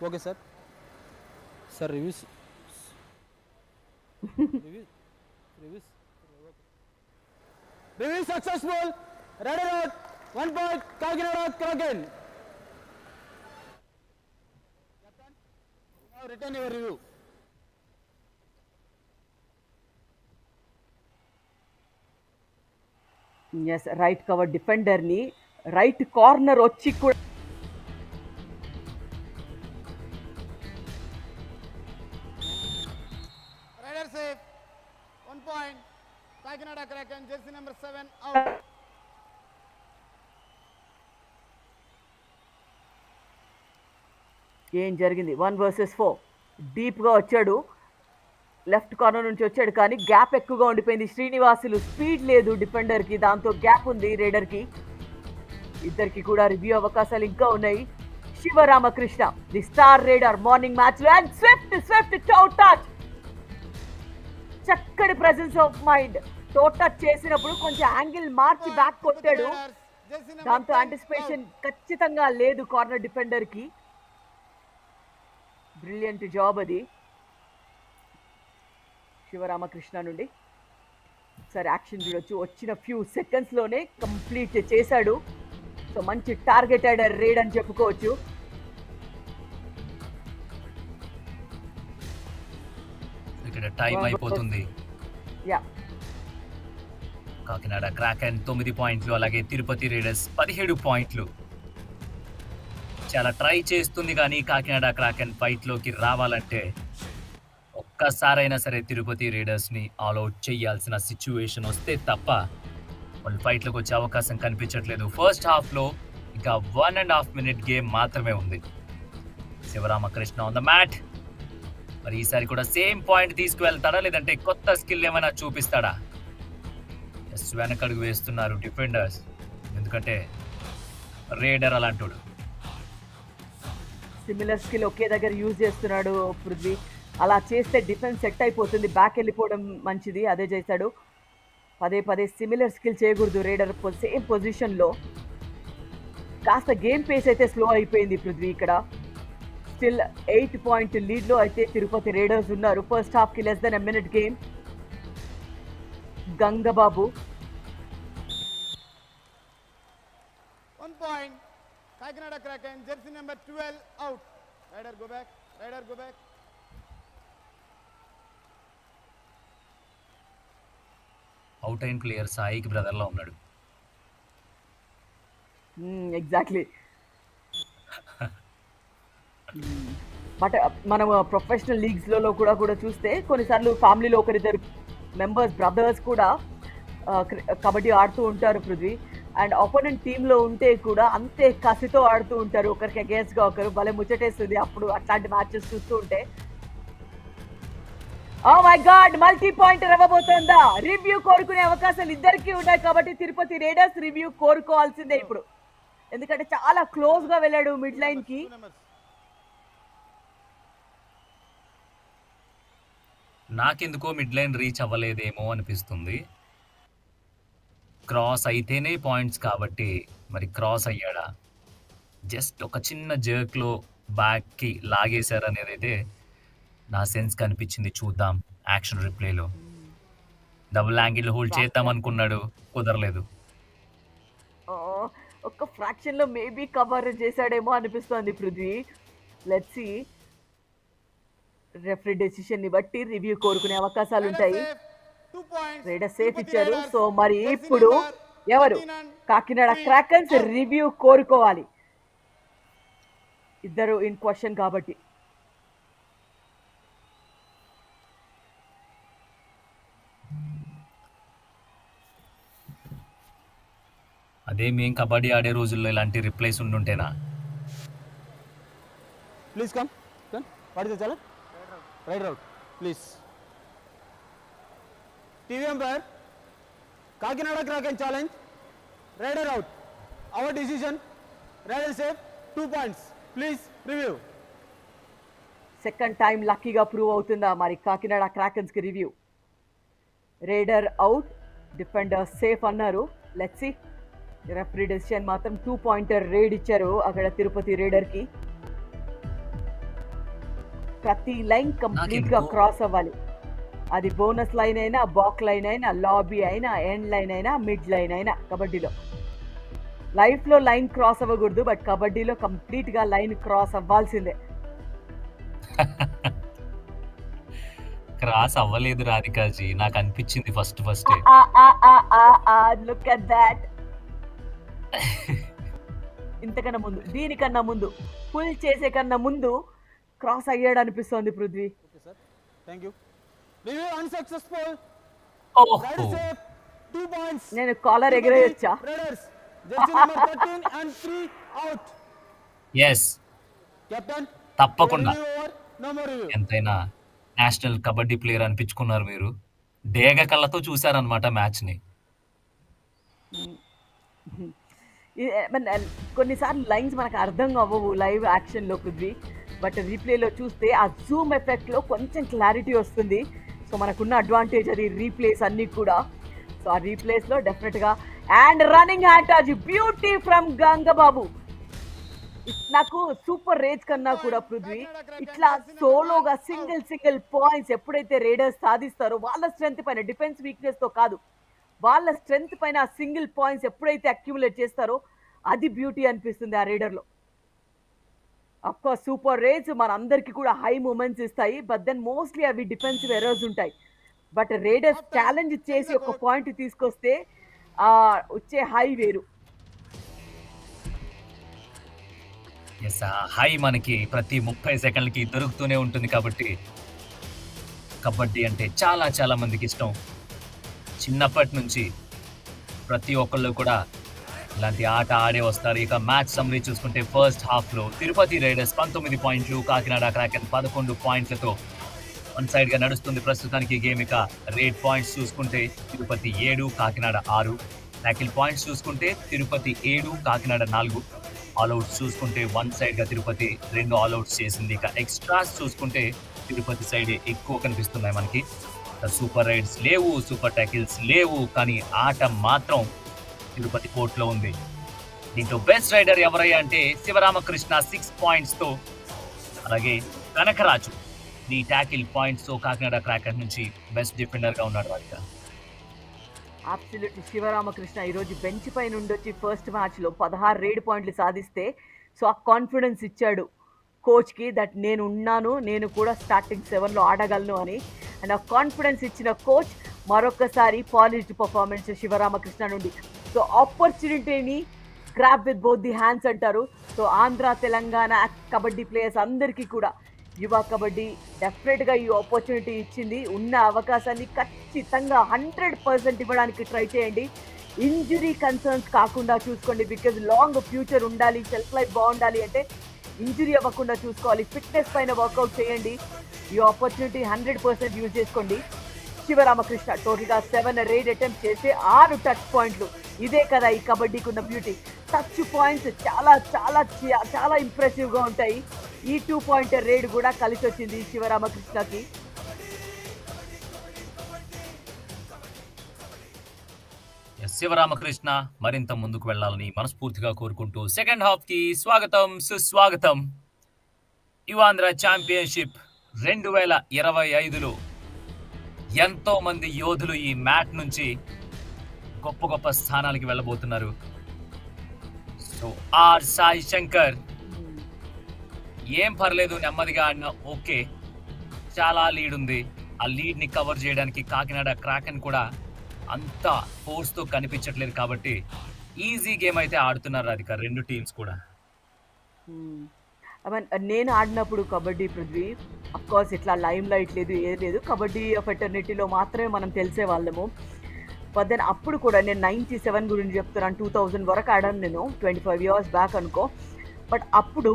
okay sir. Sir reviews review successful. Ready out 1 point Kakinada kraken. Return your review. Yes, right cover డిఫెండర్ని రైట్ కార్నర్ వచ్చి కూడా raider safe 1 point Kakinada Kraken. Jersey number 7 out. ఏం జరిగింది? 1 వర్సెస్ 4 డీప్గా వచ్చాడు, లెఫ్ట్ కార్నర్ నుంచి వచ్చాడు, కానీ గ్యాప్ ఎక్కువగా ఉండిపోయింది. శ్రీనివాసులు స్పీడ్ లేదు డిఫెండర్కి, దాంతో గ్యాప్ ఉంది రైడర్కి. ఇద్దరికి కూడా రివ్యూ అవకాశాలు ఇంకా ఉన్నాయి. Sivaramakrishna the star rider morning match లో, అండ్ స్విఫ్ట్ టో టచ్. చక్కటి presence of mind. Toe touch చేసినప్పుడు కొంచెం యాంగిల్ మార్చి బ్యాక్ కొట్టాడు, దాంతో యాంటిసిపేషన్ ఖచ్చితంగా లేదు కార్నర్ డిఫెండర్కి. బ్రిలియంట్ జాబ్ అది శివరామకృష్ణ నుండి. సరే యాక్షన్ చూడొచ్చు, వచ్చిన ఫ్యూ సెకండ్స్లోనే కంప్లీట్ చేశాడు. సో మంచి టార్గెటెడ్ రేడ్ అని చెప్పుకోవచ్చు. ఇక్కడ టైం అయిపోతుంది. యా, కాకినాడ క్రాకెన్ 9 పాయింట్లు, అలాగే తిరుపతి రైడర్స్ 17 పాయింట్లు. చాలా ట్రై చేస్తుంది, కానీ కాకినాడ క్రాకెన్ ఫైట్లోకి రావాలంటే ఒక్కసారైనా సరే తిరుపతి రైడర్స్ని ఆల్అౌట్ చేయాల్సిన సిచ్యువేషన్ వస్తే తప్ప వాళ్ళు ఫైట్లోకి వచ్చే అవకాశం కనిపించట్లేదు. ఫస్ట్ హాఫ్లో ఇంకా 1.5 మినిట్ గేమ్ మాత్రమే ఉంది. Sivaramakrishna on the mat. మరి ఈసారి కూడా సేమ్ పాయింట్ తీసుకువెళ్తాడా, లేదంటే కొత్త స్కిల్ ఏమైనా చూపిస్తాడా? వెనకడుగు వేస్తున్నారు డిఫెండర్స్, ఎందుకంటే రేడర్ అలాంటోడు. సిమిలర్ స్కిల్ ఒకే దగ్గర యూజ్ చేస్తున్నాడు పృథ్వీ. అలా చేస్తే డిఫెన్స్ సెట్ అయిపోతుంది, బ్యాక్ వెళ్ళిపోవడం మంచిది. అదే చేశాడు. పదే సిమిలర్ స్కిల్ చేయకూడదు రేడర్ సేమ్ పొజిషన్లో. కాస్త గేమ్ పేస్ అయితే స్లో అయిపోయింది పృథ్వీ ఇక్కడ. స్టిల్ 8 పాయింట్ లీడ్లో అయితే తిరుపతి రైడర్స్ ఉన్నారు. ఫస్ట్ హాఫ్కి less than a minute game. Gangababu 1 point Kakinada Kraken. Jersey number 12 out. Raider go back. Out అయిన ప్లేయర్ సాయికి బ్రదర్లో ఉన్నాడు. ఎగ్జాక్ట్లీ. బట్ మనం ప్రొఫెషనల్ లీగ్స్లలో కూడా చూస్తే కొన్నిసార్లు ఫ్యామిలీలో ఒకరిద్దరు మెంబర్స్ బ్రదర్స్ కూడా కబడ్డీ ఆడుతూ ఉంటారు పృథ్వీ. అండ్ ఆపోనెంట్ టీంలో ఉంటే కూడా అంతే కసితో ఆడుతూ ఉంటారు, ఒకరికి అగేన్స్ట్గా ఒకరు. భలే ముచ్చటేస్తుంది అప్పుడు అట్లాంటి మ్యాచెస్ చూస్తూ ఉంటే. Oh my god, multi pointer అవ్వబోతోందా? రివ్యూ కోరుకునే అవకాశాలు ఇద్దరికి ఉన్నాయి కాబట్టి తిరుపతి రైడర్స్ రివ్యూ కోరుకోవాల్సిందే ఇప్పుడు, ఎందుకంటే చాలా క్లోజ్ గా వెళ్ళాడు మిడ్ లైన్ కి. నాకెందుకో మిడ్ లైన్ రీచ్ అవ్వలేదేమో అనిపిస్తుంది. క్రాస్ అయితేనే పాయింట్స్ కాబట్టి మరి క్రాస్ అయ్యాడా, జస్ట్ ఒక చిన్న జర్క్లో బ్యాక్కి లాగేశారు అనేది అయితే నా సెన్స్ కనిపించింది. చూద్దాం యాక్షన్ రిప్లేలో. డబుల్ యాంగిల్ హోల్డ్ చేద్దాం అనుకున్నాడు, కుదరలేదు. ఒక ఫ్రాక్షన్ లో మేబీ కవర్ చేశాడేమో అనిపిస్తోంది Prithvi. Let's see. Referee decision ని బట్టి రివ్యూ కోరుకునే అవకాశాలు ఉంటాయి. రైడర్ సేఫ్ ఇచ్చారు. సో మరి ఇప్పుడు ఎవరు? కాకినాడ క్రాకెన్స్ రివ్యూ కోరుకోవాలి. ఇద్దరు ఇన్ క్వశ్చన్ కాబట్టి. అదే మేం కబడ్డీ ఆడే రోజుల్లో ఇలాంటి రిప్లైస్ ఉండుంటేనా? Please come. వాట్ ఇస్ చాలా raider out please. TV umpire, Kakinada kraken challenge, raider out. Our decision, raider safe 2 points. Please review. Second time లక్కీగా ప్రూవ్ అవుతుందా మరి కాకినాడ క్రాకెన్స్ కి review? Raider out, defender safe అన్నారు. Let's see. రెఫరీ డెసిషన్ మాత్రం 2 పాయింటర్ రేడ్ ఇచ్చారు అక్కడ తిరుపతి రేడర్కి. ప్రతి లైన్ కంప్లీట్గా నాకెందుకో క్రాస్ అవ్వాలి. అది బోనస్ లైన్ అయినా, బాక్ లైన్ అయినా, లాబీ అయినా, ఎండ్ లైన్ అయినా, మిడ్ లైన్ అయినా కబడ్డీలో. లైఫ్లో లైన్ క్రాస్ అవ్వకూడదు, బట్ కబడ్డీలో కంప్లీట్గా లైన్ క్రాస్ అవ్వాల్సిందే. క్రాస్ అవ్వలేదు రాధికాజీ, నాకు అనిపించింది ఫస్ట్. Look at that. ఇంతకన్నా ముందు, దీనికన్నా ముందు, పుల్ చేసే కన్నా ముందు క్రాస్ అయ్యాడు అనిపిస్తోంది Prithvi. Okay, sir. Thank you. Review unsuccessful. ఓహో, Rider safe. 2 points. నేను కాలర్ ఎగరేయొచ్చా? Raiders. Jersey number 13 and 3 out. Yes Captain. తప్పకుండా. Review over. No more review. ఎంతైనా నేషనల్ కబడ్డీ ప్లేయర్ అనిపించుకున్నారు మీరు. డేగ కళ్ళతో చూసారనమాట మ్యాచ్ని. కొన్నిసార్లు లైన్స్ మనకు అర్థం అవ్వవు లైవ్ యాక్షన్లో పృథ్వీ, బట్ రీప్లేలో చూస్తే ఆ జూమ్ ఎఫెక్ట్లో కొంచెం క్లారిటీ వస్తుంది. సో మనకున్న అడ్వాంటేజ్ అది రీప్లేస్ అన్నీ కూడా. సో ఆ రీప్లేస్లో డెఫినెట్గా and running hand beauty from Gangababu. నాకు సూపర్ రేజ్ కన్నా కూడా పృథ్వీ ఇట్లా సోలోగా సింగిల్ పాయింట్స్ ఎప్పుడైతే రేడర్స్ సాధిస్తారో వాళ్ళ స్ట్రెంత్ పైన, డిఫెన్స్ వీక్నెస్తో కాదు, వాళ్ళ స్ట్రెంత్ పైన ఆ సింగిల్ పాయింట్స్ ఎప్పుడైతే అక్యుములేట్ చేస్తారో అది బ్యూటీ అనిపిస్తుంది ఆ రేడర్లో. అఫ్కోర్స్ సూపర్ రేజ్ మన అందరికీ కూడా హై మూమెంట్స్ ఇస్తాయి, బట్ దెన్ మోస్ట్లీ అవి డిఫెన్సివ్ ఎర్రర్స్ ఉంటాయి. బట్ రేడర్స్ ఛాలెంజ్ చేసి ఒక పాయింట్ తీసుకొస్తే వచ్చే హై వేరు. ఎస్, ఆ హై మనకి ప్రతి 30 సెకండ్లకి దొరుకుతూనే ఉంటుంది. కాబట్టి కబడ్డీ అంటే చాలా మందికి ఇష్టం. చిన్నప్పటి నుంచి ప్రతి ఒక్కళ్ళు కూడా ఇలాంటి ఆట ఆడే వస్తారు. ఇక మ్యాచ్ సమ్మరీ చూసుకుంటే ఫస్ట్ హాఫ్లో తిరుపతి రైడర్స్ 19 పాయింట్లు, కాకినాడ క్రాకెన్ 11 పాయింట్లతో వన్ సైడ్గా నడుస్తుంది ప్రస్తుతానికి గేమ్. ఇక రేట్ పాయింట్స్ చూసుకుంటే తిరుపతి 7, కాకినాడ 6. ట్యాకిల్ పాయింట్స్ చూసుకుంటే తిరుపతి 7, కాకినాడ 4. ఆల్అవుట్స్ చూసుకుంటే వన్ సైడ్గా తిరుపతి 2 ఆల్అవుట్స్ చేసింది. ఇక ఎక్స్ట్రాస్ చూసుకుంటే తిరుపతి సైడ్ ఎక్కువ కనిపిస్తున్నాయి మనకి. సూపర్ రైడ్స్ లేవు, సూపర్ ట్యాకిల్స్ లేవు, కానీ ఆట మాత్రం తిరుపతి కోర్టులో ఉంది. దీంట్లో బెస్ట్ రైడర్ ఎవరయ్యా అంటే శివరామకృష్ణ 6 పాయింట్స్తో, అలాగే కనకరాజు 3 ట్యాకిల్ పాయింట్స్తో కాకినాడ క్రాకర్ నుంచి బెస్ట్ డిఫెండర్గా ఉన్నాడు. వాడిగా అబ్సల్యూట్లీ శివరామకృష్ణ ఈరోజు బెంచ్ పై నుండి వచ్చి ఫస్ట్ మ్యాచ్లో 16 రేడ్ పాయింట్లు సాధిస్తే, సో ఆ కాన్ఫిడెన్స్ ఇచ్చాడు కోచ్కి దట్ నేను ఉన్నాను, నేను కూడా స్టార్టింగ్ 7లో ఆడగలను అని. అండ్ ఆ కాన్ఫిడెన్స్ ఇచ్చిన కోచ్ మరొకసారి పాలిష్డ్ పర్ఫార్మెన్స్ శివరామకృష్ణ నుండి. సో ఆపర్చునిటీని grab with both the hands అంటారు. సో ఆంధ్ర తెలంగాణ కబడ్డీ ప్లేయర్స్ అందరికీ కూడా యువ కబడ్డీ డెఫినెట్గా ఈ ఆపర్చునిటీ ఇచ్చింది. ఉన్న అవకాశాన్ని ఖచ్చితంగా 100% ఇవ్వడానికి ట్రై చేయండి. ఇంజరీ కన్సర్న్స్ కాకుండా చూసుకోండి, బికాజ్ లాంగ్ ఫ్యూచర్ ఉండాలి, సెల్ఫ్ లైఫ్ బాగుండాలి అంటే ఇంజరీ అవ్వకుండా చూసుకోవాలి. ఫిట్నెస్ పైన వర్కౌట్ చేయండి. ఈ ఆపర్చునిటీ 100% యూజ్ చేసుకోండి. శివరామకృష్ణ టోటల్గా 7 రేడ్ అటెంప్ట్ చేసి 6 టచ్ పాయింట్లు. ఇదే కదా ఈ కబడ్డీకి ఉన్న బ్యూటీ. టచ్ పాయింట్స్ చాలా ఇంప్రెసివ్గా ఉంటాయి. ఈ 2 పాయింటర్ రేడ్ కూడా కలిసి వచ్చింది శివరామకృష్ణకి. శివరామకృష్ణ మరింత ముందుకు వెళ్లాలని మనస్ఫూర్తిగా కోరుకుంటూ సెకండ్ హాఫ్ కి స్వాగతం సుస్వాగతం. యువాంధ్ర ఛాంపియన్షిప్ 2025లో ఎంతో మంది యోధులు ఈ మ్యాచ్ నుంచి గొప్ప స్థానాలకి వెళ్ళబోతున్నారు. సో ఆర్ సాయి శంకర్ ఏం పర్లేదు, నెమ్మదిగా ఆడినా ఓకే, చాలా లీడ్ ఉంది. ఆ లీడ్ని కవర్ చేయడానికి కాకినాడ క్రాకెన్ కూడా అంత ఫోర్స్తో కనిపించట్లేదు. కాబట్టి ఈజీ గేమ్ అయితే ఆడుతున్నారు రాధిక రెండు టీమ్స్ కూడా. నేను ఆడినప్పుడు కబడ్డీ పృథ్వీ అఫ్కోర్స్ ఇట్లా లైమ్ లైట్ లేదు, ఏది లేదు. కబడ్డీ ఫెటర్నిటీలో మాత్రమే మనం తెలిసే వాళ్ళము. బట్ దెన్ అప్పుడు కూడా నేను 97 గురించి చెప్తున్నాను, 2000 వరకు ఆడాను నేను, 25 years బ్యాక్ అనుకో. బట్ అప్పుడు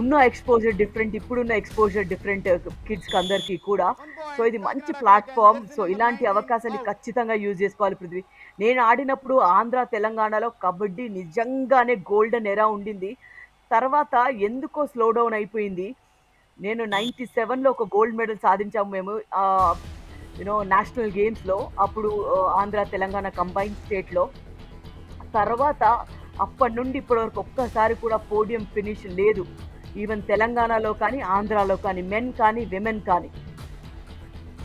ఉన్న ఎక్స్పోజర్ డిఫరెంట్, ఇప్పుడున్న ఎక్స్పోజర్ డిఫరెంట్ కిడ్స్కి అందరికీ కూడా. సో ఇది మంచి ప్లాట్ఫామ్. సో ఇలాంటి అవకాశాన్ని ఖచ్చితంగా యూజ్ చేసుకోవాలి పృథ్వీ. నేను ఆడినప్పుడు ఆంధ్ర తెలంగాణలో కబడ్డీ నిజంగానే గోల్డెన్ ఎరా ఉండింది. తర్వాత ఎందుకో స్లో డౌన్ అయిపోయింది. నేను 97లో ఒక గోల్డ్ మెడల్ సాధించాము మేము నేషనల్ గేమ్స్లో అప్పుడు ఆంధ్ర తెలంగాణ కంబైన్ స్టేట్లో. తర్వాత అప్పటి నుండి ఇప్పటి వరకు ఒక్కసారి కూడా పోడియం ఫినిష్ లేదు, ఈవెన్ తెలంగాణలో కానీ ఆంధ్రాలో కానీ, మెన్ కానీ విమెన్ కానీ.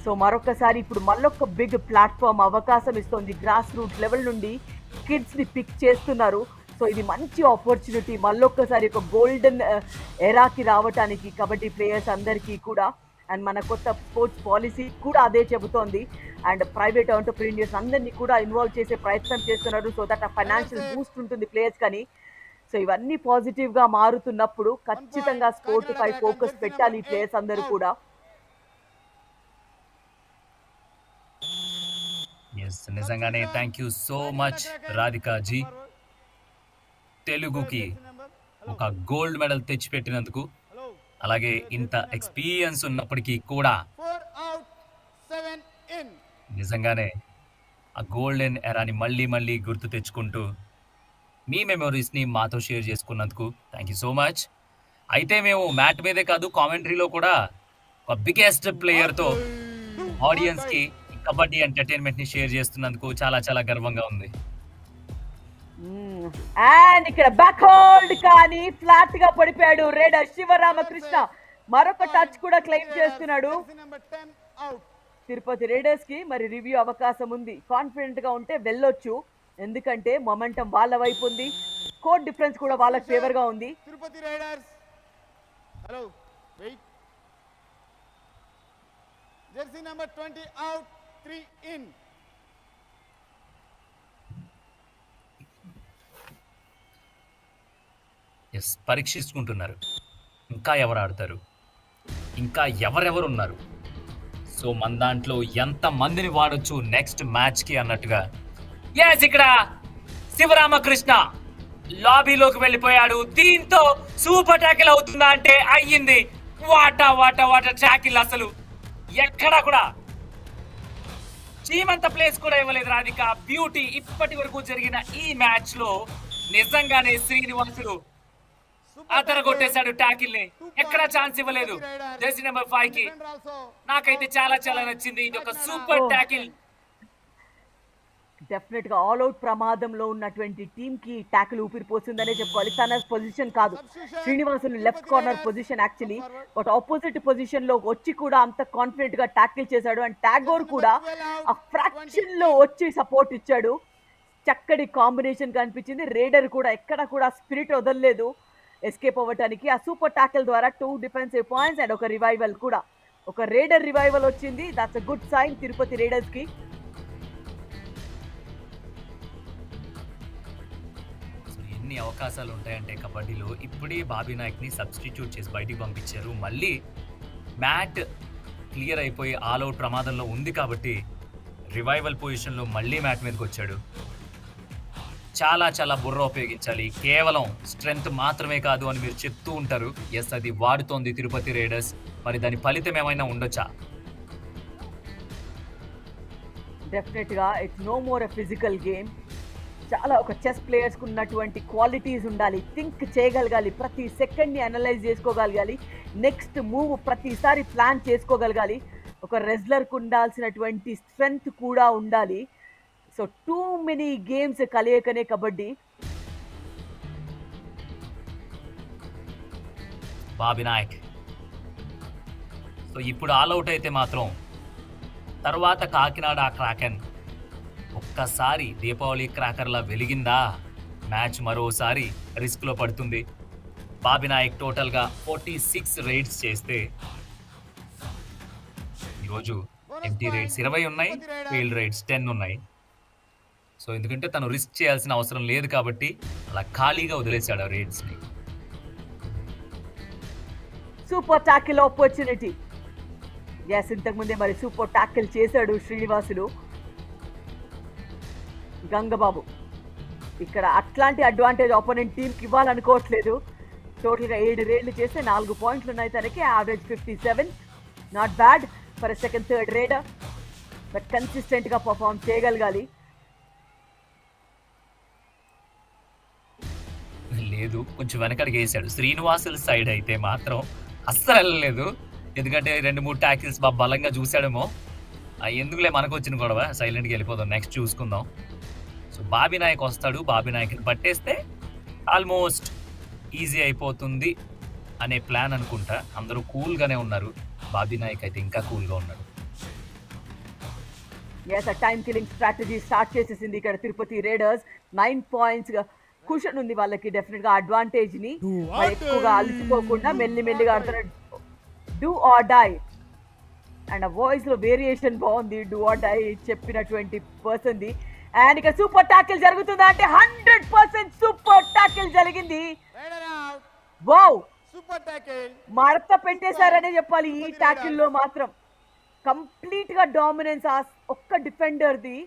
సో మరొకసారి ఇప్పుడు మళ్ళొక్క బిగ్ ప్లాట్ఫామ్ అవకాశం ఇస్తుంది. గ్రాస్ రూట్ లెవెల్ నుండి కిడ్స్ని పిక్ చేస్తున్నారు. సో ఇది మంచి ఆపర్చునిటీ మళ్ళొక్కసారి ఒక గోల్డెన్ ఎరాకి రావటానికి కబడ్డీ ప్లేయర్స్ అందరికీ కూడా. అండ్ మన కొత్త స్పోర్ట్స్ పాలసీ కూడా అదే చెబుతోంది. అండ్ ప్రైవేట్ ఎంటర్‌ప్రెన్యూర్స్ అందరినీ కూడా ఇన్వాల్వ్ చేసే ప్రయత్నం చేస్తున్నారు. సో దట్ ఆ ఫైనాన్షియల్ బూస్ట్ ఉంటుంది ప్లేయర్స్ కానీ. సో ఇవన్నీ పాజిటివ్గా మారుతున్నప్పుడు ఖచ్చితంగా స్పోర్ట్ పై ఫోకస్ పెట్టాలి ఈ ప్లేయర్స్ అందరూ కూడా. నిజంగానే thank you so much Radhika ji, తెలుగుకి ఒక గోల్డ్ మెడల్ తెచ్చిపెట్టినందుకు. అలాగే ఇంత ఎక్స్పీరియన్స్ ఉన్నప్పటికీ కూడా నిజంగానే ఆ గోల్డెన్ ఎరాని మళ్ళీ మళ్ళీ గుర్తు తెచ్చుకుంటూ మీ మెమొరీస్ని మాతో షేర్ చేసుకున్నందుకు థ్యాంక్ యూ సో మచ్. అయితే మేము మ్యాట్ మీదే కాదు, కామెంటరీలో కూడా ఒక బిగ్గెస్ట్ ప్లేయర్తో ఆడియన్స్కి కబడ్డీ ఎంటర్టైన్మెంట్ని షేర్ చేస్తున్నందుకు చాలా చాలా గర్వంగా ఉంది. అండ్ ఇక్కడ బ్యాక్ హోల్డ్ కానీ ఫ్లాట్ గా పడిపోయాడు రేడర్ శివరామకృష్ణ. మరొక టచ్ కూడా క్లెయిమ్ చేస్తున్నాడు. తిరుపతి రేడర్స్ కి మరి రివ్యూ అవకాశం ఉంది. కాన్ఫిడెంట్ గా ఉంటే వెళ్ళొచ్చు, ఎందుకంటే మొమెంటం వాళ్ళ వైపు ఉంది, స్కోర్ డిఫరెన్స్ కూడా వాళ్ళకి ఫేవర్ గా ఉంది. Tirupati raiders hello wait, jersey number 20 out, 3 in. Yes, పరీక్షించుకుంటున్నారు ఇంకా ఎవరు ఆడతారు, ఇంకా ఎవరెవరు ఉన్నారు. సో మన దాంట్లో ఎంత మందిని వాడొచ్చు నెక్స్ట్ మ్యాచ్ కి అన్నట్టుగా. ఎస్, ఇక్కడ శివరామకృష్ణ లాబీలోకి వెళ్ళిపోయాడు. దీంతో సూపర్ ట్యాకిల్ అవుతుందా అంటే అయ్యింది. వాటా వాటా వాటా ట్యాకిల్, అసలు ఎక్కడా కూడా చీమంత ప్లేస్ కూడా ఇవ్వలేదు రాధిక. బ్యూటీ. ఇప్పటి వరకు జరిగిన ఈ మ్యాచ్ లో నిజంగానే శ్రీనివాసుడు అతను కొట్టేశాడు ట్యాకిల్ ని, ఎక్కడా ఛాన్స్ ఇవ్వలేదు జెర్సీ నెంబర్ 5 కి. నాకైతే చాలా చాలా నచ్చింది, ఇది ఒక సూపర్ ట్యాకిల్. డెఫినెట్ గా ఆల్ అవుట్ ప్రమాదంలో ఉన్నటువంటి టీమ్ కి ట్యాకిల్ ఊపిరిపోతుందనే చెప్పుకోవాలి. తన పొజిషన్ కాదు, Srinivasulu left corner position actually, but opposite position లో వచ్చి కూడా అంత కాన్ఫిడెంట్ గా ట్యాకిల్ చేశాడు. అండ్ టాగోర్ కూడా ఆ ఫ్రాక్షన్ లో వచ్చి సపోర్ట్ ఇచ్చాడు. చక్కటి కాంబినేషన్ కనిపించింది. రేడర్ కూడా ఎక్కడ కూడా స్పిరిట్ వదలలేదు ఎస్కేప్ అవ్వటానికి. ఆ సూపర్ టాకిల్ ద్వారా 2 డిఫెన్సివ్ పాయింట్స్ అండ్ ఒక రివైవల్ కూడా, ఒక రేడర్ రివైవల్ వచ్చింది. That's a good sign Tirupati Raiders కి. ఎన్ని అవకాశాలు ఉంటాయంటే కబడ్డీలో. ఇప్పుడే బాబీ నాయక్ ని సబ్స్టిట్యూట్ చేసి బయటికి పంపించారు. మళ్ళీ మ్యాట్ క్లియర్ అయిపోయి ఆల్ అవుట్ ప్రమాదంలో ఉంది కాబట్టి రివైవల్ పొజిషన్లో మళ్ళీ మ్యాట్ మీదకి వచ్చాడు. చాలా చాలా బుర్ర ఉపయోగించాలి, కేవలం స్ట్రెంగ్త్ మాత్రమే కాదు అని మీరు చెప్తూ ఉంటారు. ఎస్, అది వాడుతోంది తిరుపతి రైడర్స్. మరి దాని ఫలితం ఏమైనా ఉండొచ్చా? డెఫినెట్ గా it's no more a physical game. చాలా ఒక చెస్ ప్లేయర్స్కి ఉన్నటువంటి క్వాలిటీస్ ఉండాలి, థింక్ చేయగలగాలి, ప్రతి సెకండ్ని అనలైజ్ చేసుకోగలగాలి, నెక్స్ట్ మూవ్ ప్రతిసారి ప్లాన్ చేసుకోగలగాలి. ఒక రెజ్లర్కి ఉండాల్సినటువంటి స్ట్రెంగ్త్ కూడా ఉండాలి. సో టూ మెనీ గేమ్స్ కలయికనే కబడ్డీ. బాబీ నాయక్ సో ఇప్పుడు ఆల్ అవుట్ అయితే మాత్రం తర్వాత కాకినాడ క్రాకెన్ ఒక్కసారి దీపావళి క్రాకర్లా వెలిగిందా, మ్యాచ్ మరోసారి రిస్క్లో పడుతుంది. బాబీ నాయక్ టోటల్గా 46 రైడ్స్ చేస్తే ఈరోజు ఎంటీ రైడ్స్ 20 ఉన్నాయి, ఫీల్డ్ రైడ్స్ 10 ఉన్నాయి. సో ఎందుకంటే తను రిస్క్ చేయాల్సిన అవసరం లేదు కాబట్టి అలా ఖాళీగా వదిలేశాడు ఆ రైడ్స్ని. Super tackle opportunity. ఎస్, ఇంతకుముందే మరి సూపర్ టాకిల్ చేశాడు శ్రీనివాసులు. గంగబాబు ఇక్కడ అట్లాంటి అడ్వాంటేజ్ ఆపోనెంట్ టీంకి ఇవ్వాలనుకోవట్లేదు. టోటల్గా 7 రేడ్లు చేస్తే 4 పాయింట్లు ఉన్నాయి తనకి. Average 57, not bad for second third raider, but కన్సిస్టెంట్గా పర్ఫామ్ చేయగలగాలి. లేదు, కొంచెం వెనకడికి వేసాడు. శ్రీనివాసుల సైడ్ అయితే మాత్రం అస్సలు వెళ్ళలేదు, ఎందుకంటే 2-3 ట్యాకిల్స్ బాగా బలంగా చూసాడేమో. ఎందుకులే మనకు వచ్చిన గొడవ, సైలెంట్గా వెళ్ళిపోదాం, నెక్స్ట్ చూసుకుందాం. సో బాబీ నాయక్ వస్తాడు, బాబీ నాయక్ని పట్టేస్తే ఆల్మోస్ట్ ఈజీ అయిపోతుంది అనే ప్లాన్ అనుకుంటా. అందరూ కూల్గానే ఉన్నారు, బాబీ నాయక్ అయితే ఇంకా కూల్గా ఉన్నాడు. టైం కిల్లింగ్ స్ట్రాటజీ స్టార్ట్ చేసేసింది ఇక్కడ తిరుపతి రేడర్స్. 9 points కుషన్ ఉంది వాళ్ళకి, డెఫినెట్ గా అడ్వాంటేజ్ ని. ఎక్కువగా అలసిపోకుండా మెల్లిమెల్లిగా ఆడుతున్నారు. డూ ఆర్ డై అండ్ ఆ వాయిస్ లో వేరియేషన్ బాగుంది. డూ ఆర్ డై చెప్పినటువంటి పర్సన్ ది. అండ్ ఇక్కడ సూపర్ టాకిల్ జరుగుతుందా అంటే 100% సూపర్ టాకిల్ జరిగింది. వావ్, మడత పెట్టేశారనే చెప్పాలి. ఈ టాకిల్ లో మాత్రం కంప్లీట్ గా డామినెన్స్ ఒక్క డిఫెండర్ ది.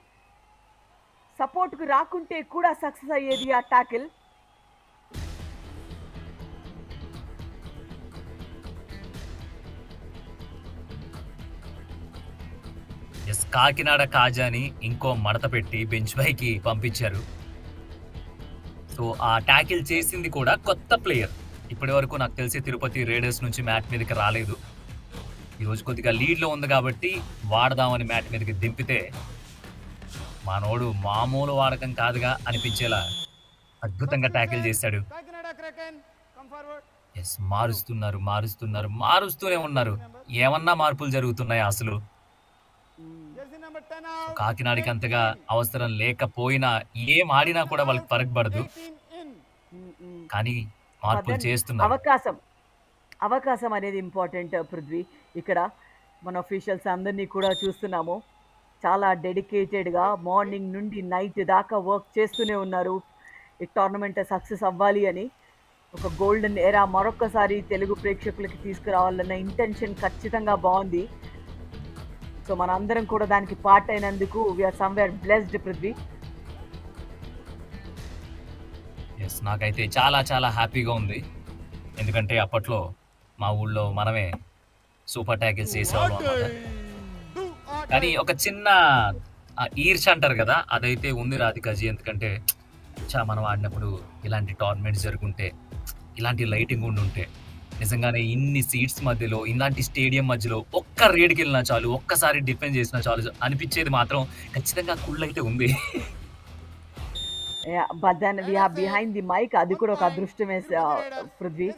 సపోర్ట్ కు రాకుంటే కూడా సక్సెస్ అయ్యేది ఆ టాకిల్. కాకినాడ కాజాని ఇంకో మడత పెట్టి బెంచ్ పైకి పంపించారు. సో ఆ టాకిల్ చేసింది కూడా కొత్త ప్లేయర్. ఇప్పటి వరకు నాకు తెలిసి తిరుపతి రేడర్స్ నుంచి మ్యాట్ మీదకి రాలేదు. ఈరోజు కొద్దిగా లీడ్లో ఉంది కాబట్టి వాడదామని మ్యాట్ మీదకి దింపితే మనోడు మామూలు వాడకం కాదుగా అనిపించేలా అద్భుతంగా ట్యాకిల్ చేశాడు. ఎస్, మారుస్తూనే ఉన్నారు. ఏమన్నా మార్పులు జరుగుతున్నాయి అసలు. కాకినాడకి అంతగా అవసరం లేకపోయినా ఏం ఆడినా కూడా వాళ్ళకి ఫరక్ పడదు, కానీ మార్పులు చేస్తున్నారు. అవకాశం అనేది ఇంపార్టెంట్ పృథ్వీ. ఇక్కడ మన అఫీషియల్స్ అందరినీ కూడా చూస్తున్నాము, చాలా డెడికేటెడ్గా మార్నింగ్ నుండి నైట్ దాకా వర్క్ చేస్తూనే ఉన్నారు ఈ టోర్నమెంట్ సక్సెస్ అవ్వాలి అని. ఒక గోల్డెన్ ఎరా మరొకసారి తెలుగు ప్రేక్షకులకి తీసుకురావాలన్న ఇంటెన్షన్ ఖచ్చితంగా బాగుంది. సో మన అందరం కూడా దానికి పార్ట్ అయినందుకు we are somewhere blessed Prithvi. Yes, నాకైతే చాలా చాలా హ్యాపీగా ఉంది. ఎందుకంటే అప్పట్లో మా ఊళ్ళో మనమే సూపర్ ట్యాకిల్స్ చేసేవాళ్ళం అన్నమాట. కానీ ఒక చిన్న ఈర్ష అంటారు కదా, అదైతే ఉంది రాధికాజీ. ఎందుకంటే మనం ఆడినప్పుడు ఇలాంటి టోర్నమెంట్స్ జరుగుంటే, ఇలాంటి లైటింగ్ ఉండుంటే, నిజంగానే ఇన్ని సీట్స్ మధ్యలో, ఇలాంటి స్టేడియం మధ్యలో ఒక్క రేడ్కి వెళ్ళినా చాలు, ఒక్కసారి డిఫెన్స్ చేసినా చాలు అనిపించేది మాత్రం ఖచ్చితంగా కుళ్ళు అయితే ఉంది. But then we are behind the mic. అది కూడా ఒక అదృష్టమే Prithvi.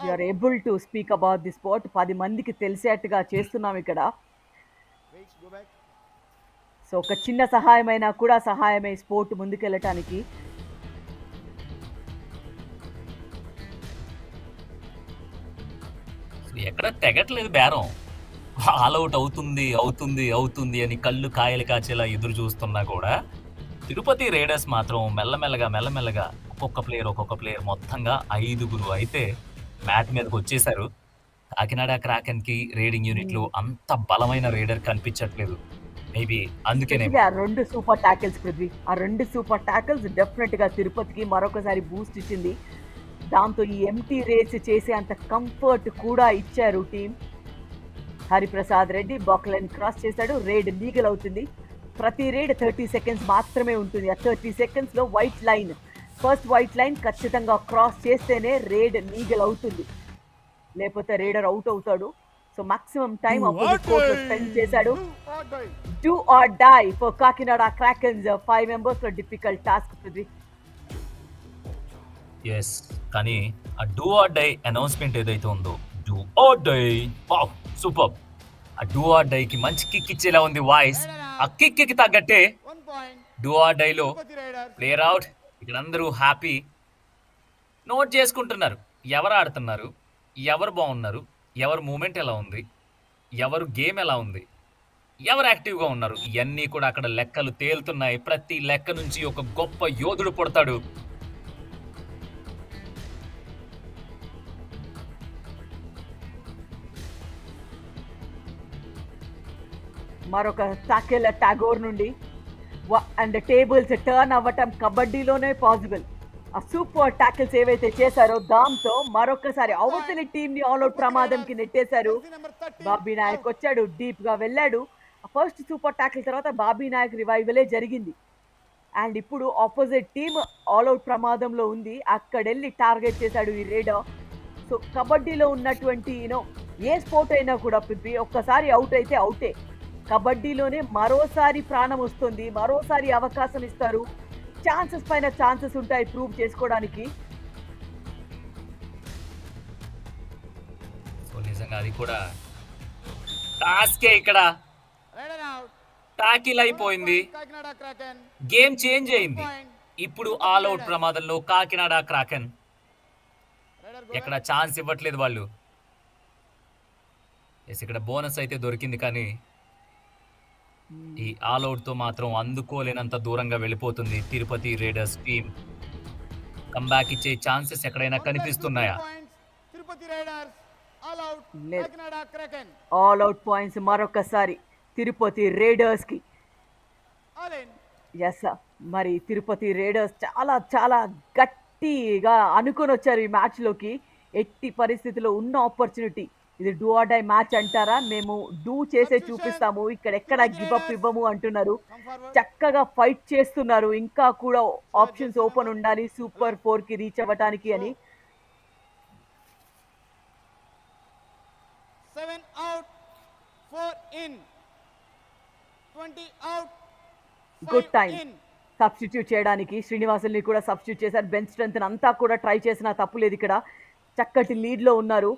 We are able to speak about the sport. 10 మందికి తెలిసేట్టుగా చేస్తున్నాం ఇక్కడ. సో ఒక చిన్న సహాయమైనా కూడా సహాయమే స్పోర్ట్ ముందుకెళ్ళటానికి. ఎక్కడ తెగట్లేదు బేరం. ఆల్అవుట్ అవుతుంది అని కళ్ళు కాయలు కాచేలా ఎదురు చూస్తున్నా కూడా తిరుపతి రేడర్స్ మాత్రం మెల్లమెల్లగా ఒక్కొక్క ప్లేయర్ మొత్తంగా 5 అయితే మ్యాట్ మీదకి వచ్చేసారు. కాకినాడ క్రాకెన్ కి రేడింగ్ యూనిట్ లో అంత బలమైన రేడర్ కనిపించట్లేదు. మేబీ అందుకనే 2 సూపర్ టాకిల్స్ పృథ్వీ. ఆ 2 సూపర్ టాకిల్స్ డెఫినెట్ గా తిరుపతికి మరొకసారి బూస్ట్ ఇచ్చింది. దాంతో ఈ ఎంటీ రేస్ చేసే అంత కంఫర్ట్ కూడా ఇచ్చారు టీం. హరిప్రసాద్ రెడ్డి బాక్లైన్ క్రాస్ చేశాడు, రేడ్ లీగల్ అవుతుంది. ప్రతి రేడ్ 30 seconds మాత్రమే ఉంటుంది. ఆ 30 seconds లో ఫస్ట్ వైట్ లైన్ ఖచ్చితంగా క్రాస్ చేస్తేనే రేడ్ లీగల్ అవుతుంది, లేకపోతే రేడర్ అవుట్ అవుతాడు. So maximum time opposite court లో స్పెండ్ చేశాడు. Do or die for Kakinada Krakens. 5 members లో డిఫికల్ట్ టాస్క్ పృథ్వీ. ఎస్, కానీ ఆ డూ ఆర్ డై అనౌన్స్మెంట్ ఏదైతే ఉందో, do or die, wow super. ఆ డూ ఆర్ డైకి మంచి కిక్ ఇచ్చేలా ఉంది వాయిస్. ఆ కిక్కి తగ్గట్టే డూ ఆర్ డైలో ప్లేయర్ అవుట్. ఇక్కడ అందరూ హ్యాపీ నోట్ చేసుకుంటున్నారు, ఎవరు ఆడుతున్నారు, ఎవరు బాగున్నారు, ఎవరు మూమెంట్ ఎలా ఉంది, ఎవరు గేమ్ ఎలా ఉంది, ఎవరు యాక్టివ్గా ఉన్నారు, ఇవన్నీ కూడా అక్కడ లెక్కలు తేలుతున్నాయి. ప్రతి లెక్క నుంచి ఒక గొప్ప యోధుడు పుడతాడు. మరొక టాకిల్ టాగోర్ నుండి. అండ్ టేబుల్స్ టర్న్ అవ్వటం కబడ్డీలోనే పాసిబుల్. ఆ సూపర్ టాకిల్స్ ఏవైతే చేశారో దాంతో మరొకసారి అవతలి టీం ని ఆల్అౌట్ ప్రమాదంకి నెట్టేశారు. బాబీ నాయక్ వచ్చాడు, డీప్ గా వెళ్ళాడు. ఫస్ట్ సూపర్ టాకిల్ తర్వాత బాబీ నాయక్ రివైవలే జరిగింది. అండ్ ఇప్పుడు ఆపోజిట్ టీమ్ ఆల్అౌట్ ప్రమాదంలో ఉంది, అక్కడెళ్ళి టార్గెట్ చేశాడు ఈ రేడర్. సో కబడ్డీలో ఉన్నటువంటి ఏ స్పోర్ట్ అయినా కూడా పృథ్వీ ఒక్కసారి అవుట్ అయితే అవుటే. కబడ్డీలోనే మరోసారి ప్రాణం వస్తుంది, మరోసారి అవకాశం ఇస్తారు, ఛాన్సెస్ పైన ఛాన్సెస్ ఉంటాయి ప్రూవ్ చేసుకోవడానికి. సో నిజంగా అది కూడా టాస్కే ఇక్కడ Raider out. టాకిల్ అయిపోయింది, Kakinada Kraken. గేమ్ చేంజ్ అయింది. ఇప్పుడు ఆల్ అవుట్ ప్రమాదంలో కాకినాడ క్రాకెన్. Raider go ఎక్కడ ఛాన్స్ ఇవ్వట్లేదు వాళ్ళు. ఎస్ ఇక్కడ బోనస్ అయితే దొరికింది, కానీ ఈ ఆల్ అవుట్ తో మాత్రం అందుకోలేనంత దూరంగా వెళ్ళిపోతుంది తిరుపతి రైడర్స్ టీమ్. కంబ్యాక్ ఇచ్చే ఛాన్సెస్ ఎక్కడైనా కనిపిస్తున్నాయా? points. Tirupati Raiders all out. లేదు. Kakinada Kraken. All out points మరొకసారి తిరుపతి రేడర్స్ కి. All in. ఎస్ మరి తిరుపతి రేడర్స్ చాలా చాలా గట్టిగా అనుకొని వచ్చారు ఈ మ్యాచ్ లోకి. ఎట్టి పరిస్థితిలో ఉన్న ఆపర్చునిటీ, ఇది డూ ఆర్ డై మ్యాచ్ అంటారా, మేము డూ చేసే చూపిస్తాము, ఇక్కడ ఎక్కడ గివ్ అప్ ఇవ్వము అంటున్నారు. Come forward. చక్కగా ఫైట్ చేస్తున్నారు, ఇంకా కూడా ఆప్షన్స్ ఓపెన్ ఉండాలి సూపర్ 4 కి రీచ్ అవ్వటానికి అని. 7 out. 4 in. 20 out. Good 5 time in. Substitute చేయడానికి శ్రీనివాసుల్ని కూడా సబ్స్టిట్యూట్ చేశారు. బెంచ్ స్ట్రెంత్ అంతా కూడా ట్రై చేసినా తప్పులేదు. ఇక్కడ చక్కటి లీడ్లో ఉన్నారు,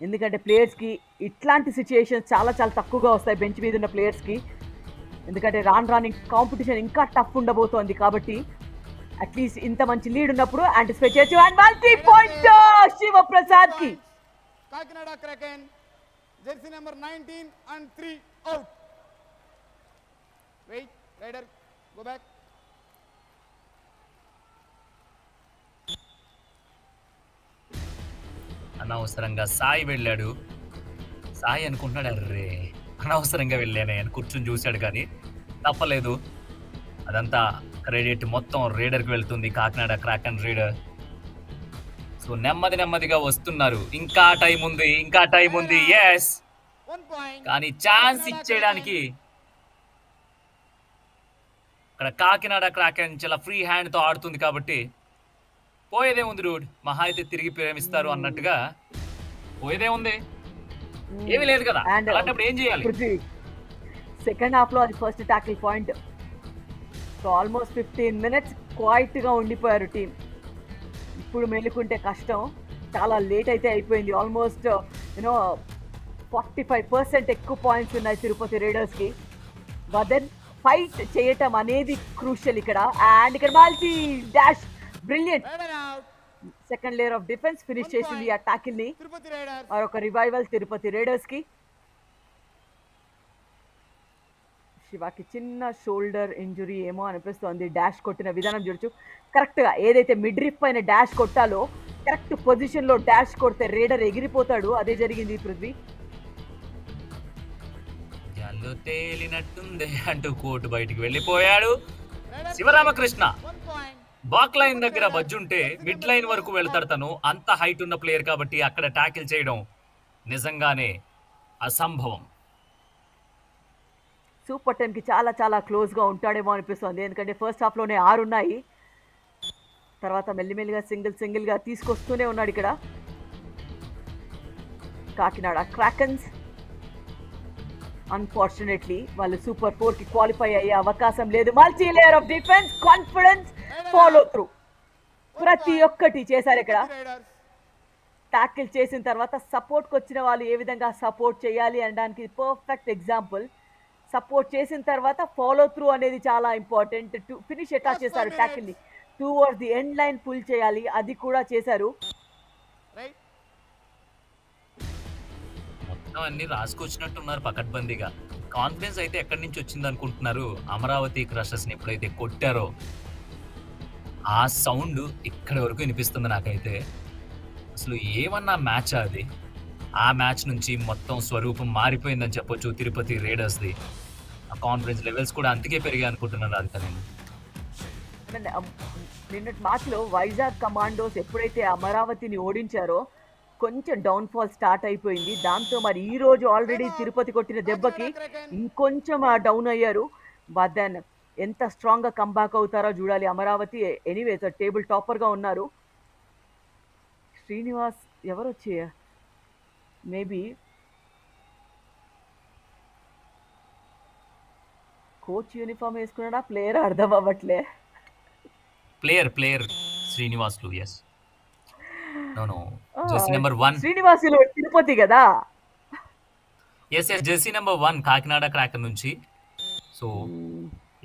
ఎందుకంటే ప్లేయర్స్కి ఇట్లాంటి సిచ్యుయేషన్స్ చాలా చాలా తక్కువగా వస్తాయి బెంచ్ మీద ఉన్న ప్లేయర్స్కి. ఎందుకంటే రాని కాంపిటీషన్ ఇంకా టఫ్ ఉండబోతోంది, కాబట్టి అట్లీస్ట్ ఇంత మంచి లీడ్ ఉన్నప్పుడు యాంటిసిపేట్ చేయొచ్చు. అండ్ మల్టీ పాయింట్ శివప్రసాద్ కి. Kakinada Kraken. Jersey number 19 and 3 out. Wait. Raider. Go back. అనవసరంగా సాయి వెళ్ళాడు. సాయి అనుకుంటున్నాడు, అర్రే అనవసరంగా వెళ్ళానే అని కూర్చొని చూశాడు, కానీ తప్పలేదు. అదంతా క్రెడిట్ మొత్తం రైడర్కి వెళ్తుంది, కాకినాడ క్రాకెన్ రైడర్. సో నెమ్మదిగా వస్తున్నారు. ఇంకా టైం ఉంది, ఇంకా టైం ఉంది. Yes 1 point. కానీ ఛాన్స్ ఇచ్చేయడానికి ఇక్కడ కాకినాడ క్రాకెన్ చాలా ఫ్రీ హ్యాండ్ తో ఆడుతుంది, కాబట్టి పోయేదే ఉంది డూడ్, మహా అయితే తిరిగి ప్రేమిస్తారు అన్నట్టుగా పోయేదే ఉంది, ఏమీ లేదు కదా. And అలాంటప్పుడు ఏం చేయాలి? సెకండ్ హాఫ్ లో అది first tackle point. So almost 15 minutes quiet గా ఉండిపోయారు టీం. ఇప్పుడు మేలుకుంటే కష్టం, చాలా లేట్ అయితే అయిపోయింది. ఆల్మోస్ట్ 45% ఎక్కువ పాయింట్స్ ఉన్నాయి తిరుపతి రైడర్స్ కి. బట్ దెన్ ఫైట్ చేయటం అనేది క్రూషియల్ ఇక్కడ. అండ్ ఇక్కడ మాల్చి డాష్ brilliant. Raider out. Second layer of defence finish చేసింది ఆ టాకిల్ ని. Tirupati Raiders. మరొక రివైవల్ తిరుపతి రైడర్స్ కి. శివాకి చిన్న షోల్డర్ ఇంజురీ ఏమో అనిపిస్తోంది. డాష్ కొట్టిన విధానం చూడొచ్చు, కరెక్ట్ గా ఏదైతే మిడ్ రిఫ్ పైన డాష్ కొట్టాలో కరెక్ట్ పొజిషన్ లో డాష్ కొడితే రైడర్ ఎగిరిపోతాడు, అదే జరిగింది పృథ్వీ. జల్లు తేలినట్టుంది అంటూ కోర్టు బయటికి వెళ్ళిపోయాడు Raiders. Sivaramakrishna. 1 point. Back line దగ్గర బజ్జుంటే మిడ్ లైన్ వరకు వెళ్తాడు తను. అంత హైట్ ఉన్న ప్లేయర్ కాబట్టి అక్కడ ట్యాకిల్ చేయడం నిజంగానే అసంభవం. సూపర్ 10 కి చాలా చాలా క్లోజ్ గా ఉంటాడేమో అనిపిస్తుంది, ఎందుకంటే ఫస్ట్ హాఫ్ లోనే 6 ఉన్నాయి. తర్వాత మెల్లిమెల్లిగా సింగిల్ గా తీసుకొస్తూనే ఉన్నాడు ఇక్కడ కాకినాడ క్రాకెన్స్. అన్ఫార్చునేట్లీ వాళ్ళు సూపర్ 4 కి క్వాలిఫై అయ్యే అవకాశం లేదు. Multi layer of defence, confidence, follow through ప్రతి ఒక్కటి చేశారు ఇక్కడ. Raiders. టాకిల్ చేసిన తర్వాత సపోర్ట్కి వచ్చిన వాళ్ళు ఏ విధంగా సపోర్ట్ చేయాలి అనడానికి పర్ఫెక్ట్ ఎగ్జాంపుల్. సపోర్ట్ చేసిన తర్వాత ఫాలో త్రూ అనేది చాలా ఇంపార్టెంట్. ఫినిష్ ఎట్లా చేశారు టాకిల్ని, towards the end line pull చేయాలి, అది కూడా చేశారు. Right. మొత్తం అన్ని రాసుకొచ్చినట్టున్నారు పకడ్బందీగా. కాన్ఫిడెన్స్ అయితే ఎక్కడి నుంచి వచ్చింది అనుకుంటున్నారు? అమరావతి క్రషర్స్ ని ఎప్పుడైతే కొట్టారో ఆ సౌండ్ ఇక్కడి వరకు వినిపిస్తుంది నాకైతే. అసలు ఏమన్నా మ్యాచ్ అది? ఆ మ్యాచ్ నుంచి మొత్తం స్వరూపం మారిపోయిందని చెప్పొచ్చు తిరుపతి రైడర్స్ది. ఆ కాన్ఫిడెన్స్ లెవెల్స్ కూడా అందుకే పెరిగాయి అనుకుంటున్నాను రాధిక నేను. నిన్నటి మ్యాచ్లో వైజాగ్ కమాండోస్ ఎప్పుడైతే అమరావతిని ఓడించారో కొంచెం డౌన్ ఫాల్ స్టార్ట్ అయిపోయింది. దాంతో మరి ఈ రోజు ఆల్రెడీ తిరుపతి కొట్టిన దెబ్బకి ఇంకొంచెం డౌన్ అయ్యారు. బట్ దెన్ ఎంత స్ట్రాంగ్గా కంబ్యాక్ అవుతారో చూడాలి అమరావతి. ఎనీవే టేబుల్ టాపర్గా ఉన్నారు. శ్రీనివాస్ ఎవరు వచ్చి మేబీ కోచ్ యూనిఫామ్ వేసుకున్నాడా ప్లేయర్ అర్థం అవ్వట్లే. Player Srinivasulu. Yes no jersey number 1. Srinivasulu Tirupati కదా. Yes jersey number 1 Kakinada cracker నుంచి. So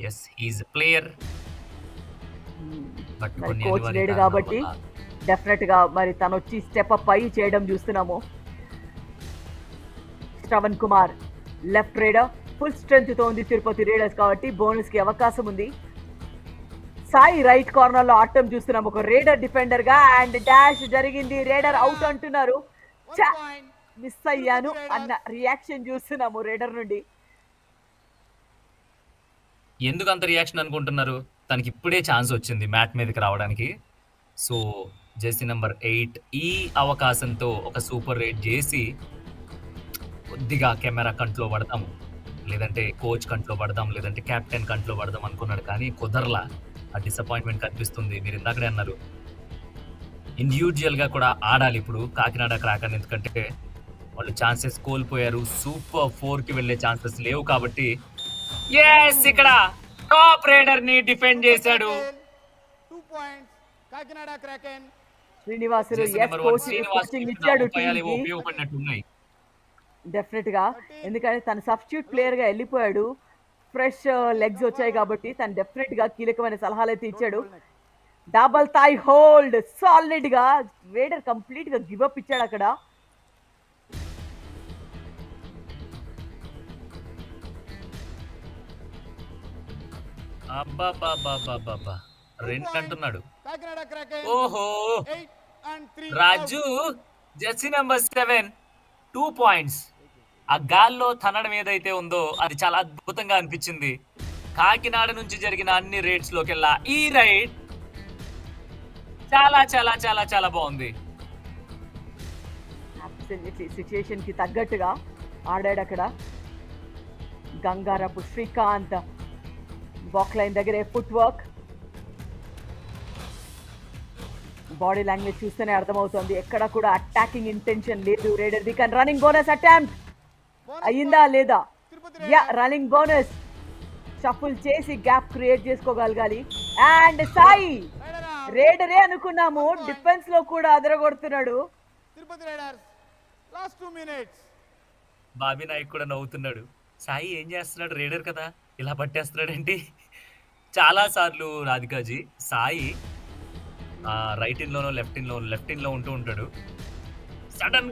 yes he is player. But మరి కోచ్ లేడు కాబట్టి డెఫినెట్ గా మరి తను వచ్చి స్టెప్ అప్ అయ్యి చేయడం చూస్తున్నాము. Shravan Kumar left rider, full strength తో ఉంది తిరుపతి రైడర్స్ కాబట్టి బోనస్ కి అవకాశం ఉంది. సాయి రైట్ కార్నర్ లో ఆటం చూస్తున్నాం ఒక రైడర్ డిఫెండర్ గా. అండ్ డాష్ జరిగింది, రైడర్ అవుట్ అంటున్నారు. మిస్ అయ్యాను అన్న రియాక్షన్ చూస్తున్నాము రైడర్ నుండి. ఎందుకు అంత రియాక్షన్ అనుకుంటున్నారు? తనకి ఇప్పుడే ఛాన్స్ వచ్చింది మ్యాట్ మీదకి రావడానికి. సో జెర్సీ నెంబర్ 8 ఈ అవకాశంతో ఒక సూపర్ రైడ్ చేసి కొద్దిగా కెమెరా కంట్లో పడదాం, లేదంటే కోచ్ కంట్లో పడదాం, లేదంటే కెప్టెన్ కంట్లో పడదాం అనుకున్నాడు. కానీ కుదరలా. ఆ డిసప్పాయింట్మెంట్ కనిపిస్తుంది. మీరు ఇందాకడే అన్నారు ఇండివిజువల్గా కూడా ఆడాలి ఇప్పుడు కాకినాడ క్రాకర్, ఎందుకంటే వాళ్ళు ఛాన్సెస్ కోల్పోయారు. సూపర్ 4కి వెళ్ళే ఛాన్సెస్ లేవు కాబట్టి ఎస్ ఇక్కడ టాప్ రైడర్ ని డిఫెండ్ చేశాడు. 2 points Kakinada Kraken. Srinivasulu coaching ఇచ్చాడు ఉపయోగపడినట్టున్నాయి డెఫినెట్ గా, ఎందుకంటే తను సబ్స్టిట్యూట్ ప్లేయర్ గా వెళ్ళిపోయాడు. ఫ్రెష్ లెగ్స్ వచ్చాయి కాబట్టి తను డెఫినెట్ గా కీలకమైన సలహాలు అయితే ఇచ్చాడు. డబల్ థై హోల్డ్ సాలిడ్ గా రైడర్ కంప్లీట్ గా గివ్ అప్ ఇచ్చాడు అక్కడ. రెండు అంటున్నాడు. ఓహో రాజు జెర్సీ నెంబర్ 7 2 points. ఆ గాల్లో తనడం ఏదైతే ఉందో అది చాలా అద్భుతంగా అనిపించింది. కాకినాడ నుంచి జరిగిన అన్ని రైడ్స్ లోకెల్లా ఈ రైడ్ చాలా చాలా చాలా చాలా బాగుంది. సిచ్యుయేషన్ కి తగ్గట్టుగా ఆడాడు అక్కడ. గంగారపు శ్రీకాంత్ బాక్ లైన్ దగ్గరే ఫుట్ వర్క్, బాడీ లాంగ్వేజ్ చూస్తేనే అర్థమవుతుంది ఎక్కడ కూడా అటాకింగ్ ఇంటెన్షన్ లేదు రైడర్ ది. కానీ రన్నింగ్ బోనస్ అటెంప్ట్ అయ్యిందా లేదా? యా రన్నింగ్ బోనస్ షఫుల్ చేసి గ్యాప్ క్రియేట్ చేసుకోగలగాలి. అండ్ సాయి రైడరే అనుకున్నాము, డిఫెన్స్ లో కూడా అదరగొడుతున్నాడు. బాబీ నాయక్ కూడా నవ్వుతున్నాడు. సాయి ఏం చేస్తున్నాడు, రైడర్ కదా ఇలా పట్టేస్తున్నాడు ఏంటి? చాలా సార్లు రాధికాజీ సాయి రైట్ ఇన్ లోనో లెఫ్ట్ ఇన్ లో ఉంటూ ఉంటాడు. సడన్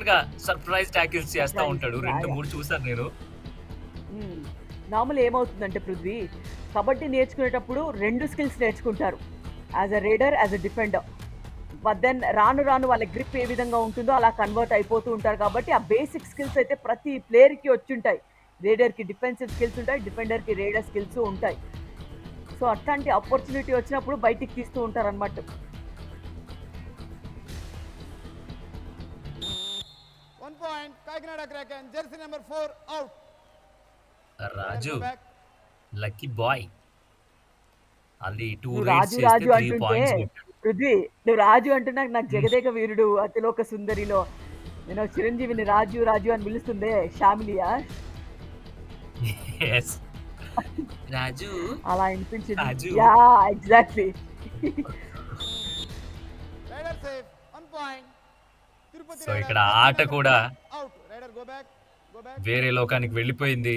గా సర్ప్రైజ్ ట్యాకిల్స్ చేస్తా ఉంటాడు. 2-3 చూసాను నేను. నార్మల్ ఏమవుతుందంటే పృథ్వీ కబడ్డీ నేర్చుకునేటప్పుడు 2 స్కిల్స్ నేర్చుకుంటారు, as a raider, as a defender. But then రాను వాళ్ళ గ్రిప్ ఏ విధంగా ఉంటుందో అలా కన్వర్ట్ అయిపోతూ ఉంటారు. కాబట్టి ఆ బేసిక్ స్కిల్స్ అయితే ప్రతి ప్లేయర్కి వచ్చి ఉంటాయి. రైడర్కి డిఫెన్సివ్ స్కిల్స్ ఉంటాయి, డిఫెండర్కి రైడర్ స్కిల్స్ ఉంటాయి. సో అట్లాంటి ఆపర్చునిటీ వచ్చినప్పుడు బయటికి తీస్తూ ఉంటారు అన్నమాట. రాజు లక్కీ బాయ్. అది 2 రాజు అంటుంటే పృథ్వీ నువ్వు రాజు అంటున్నా నాకు జగదేక వీరుడు అతిలోక సుందరిలో నేను చిరంజీవిని రాజు అని పిలుస్తుందే షామిలియా. రాజు అలా అనిపించింది. Yeah exactly. సో ఇక్కడ ఆట కూడా వేరే లోకానికి వెళ్ళిపోయింది.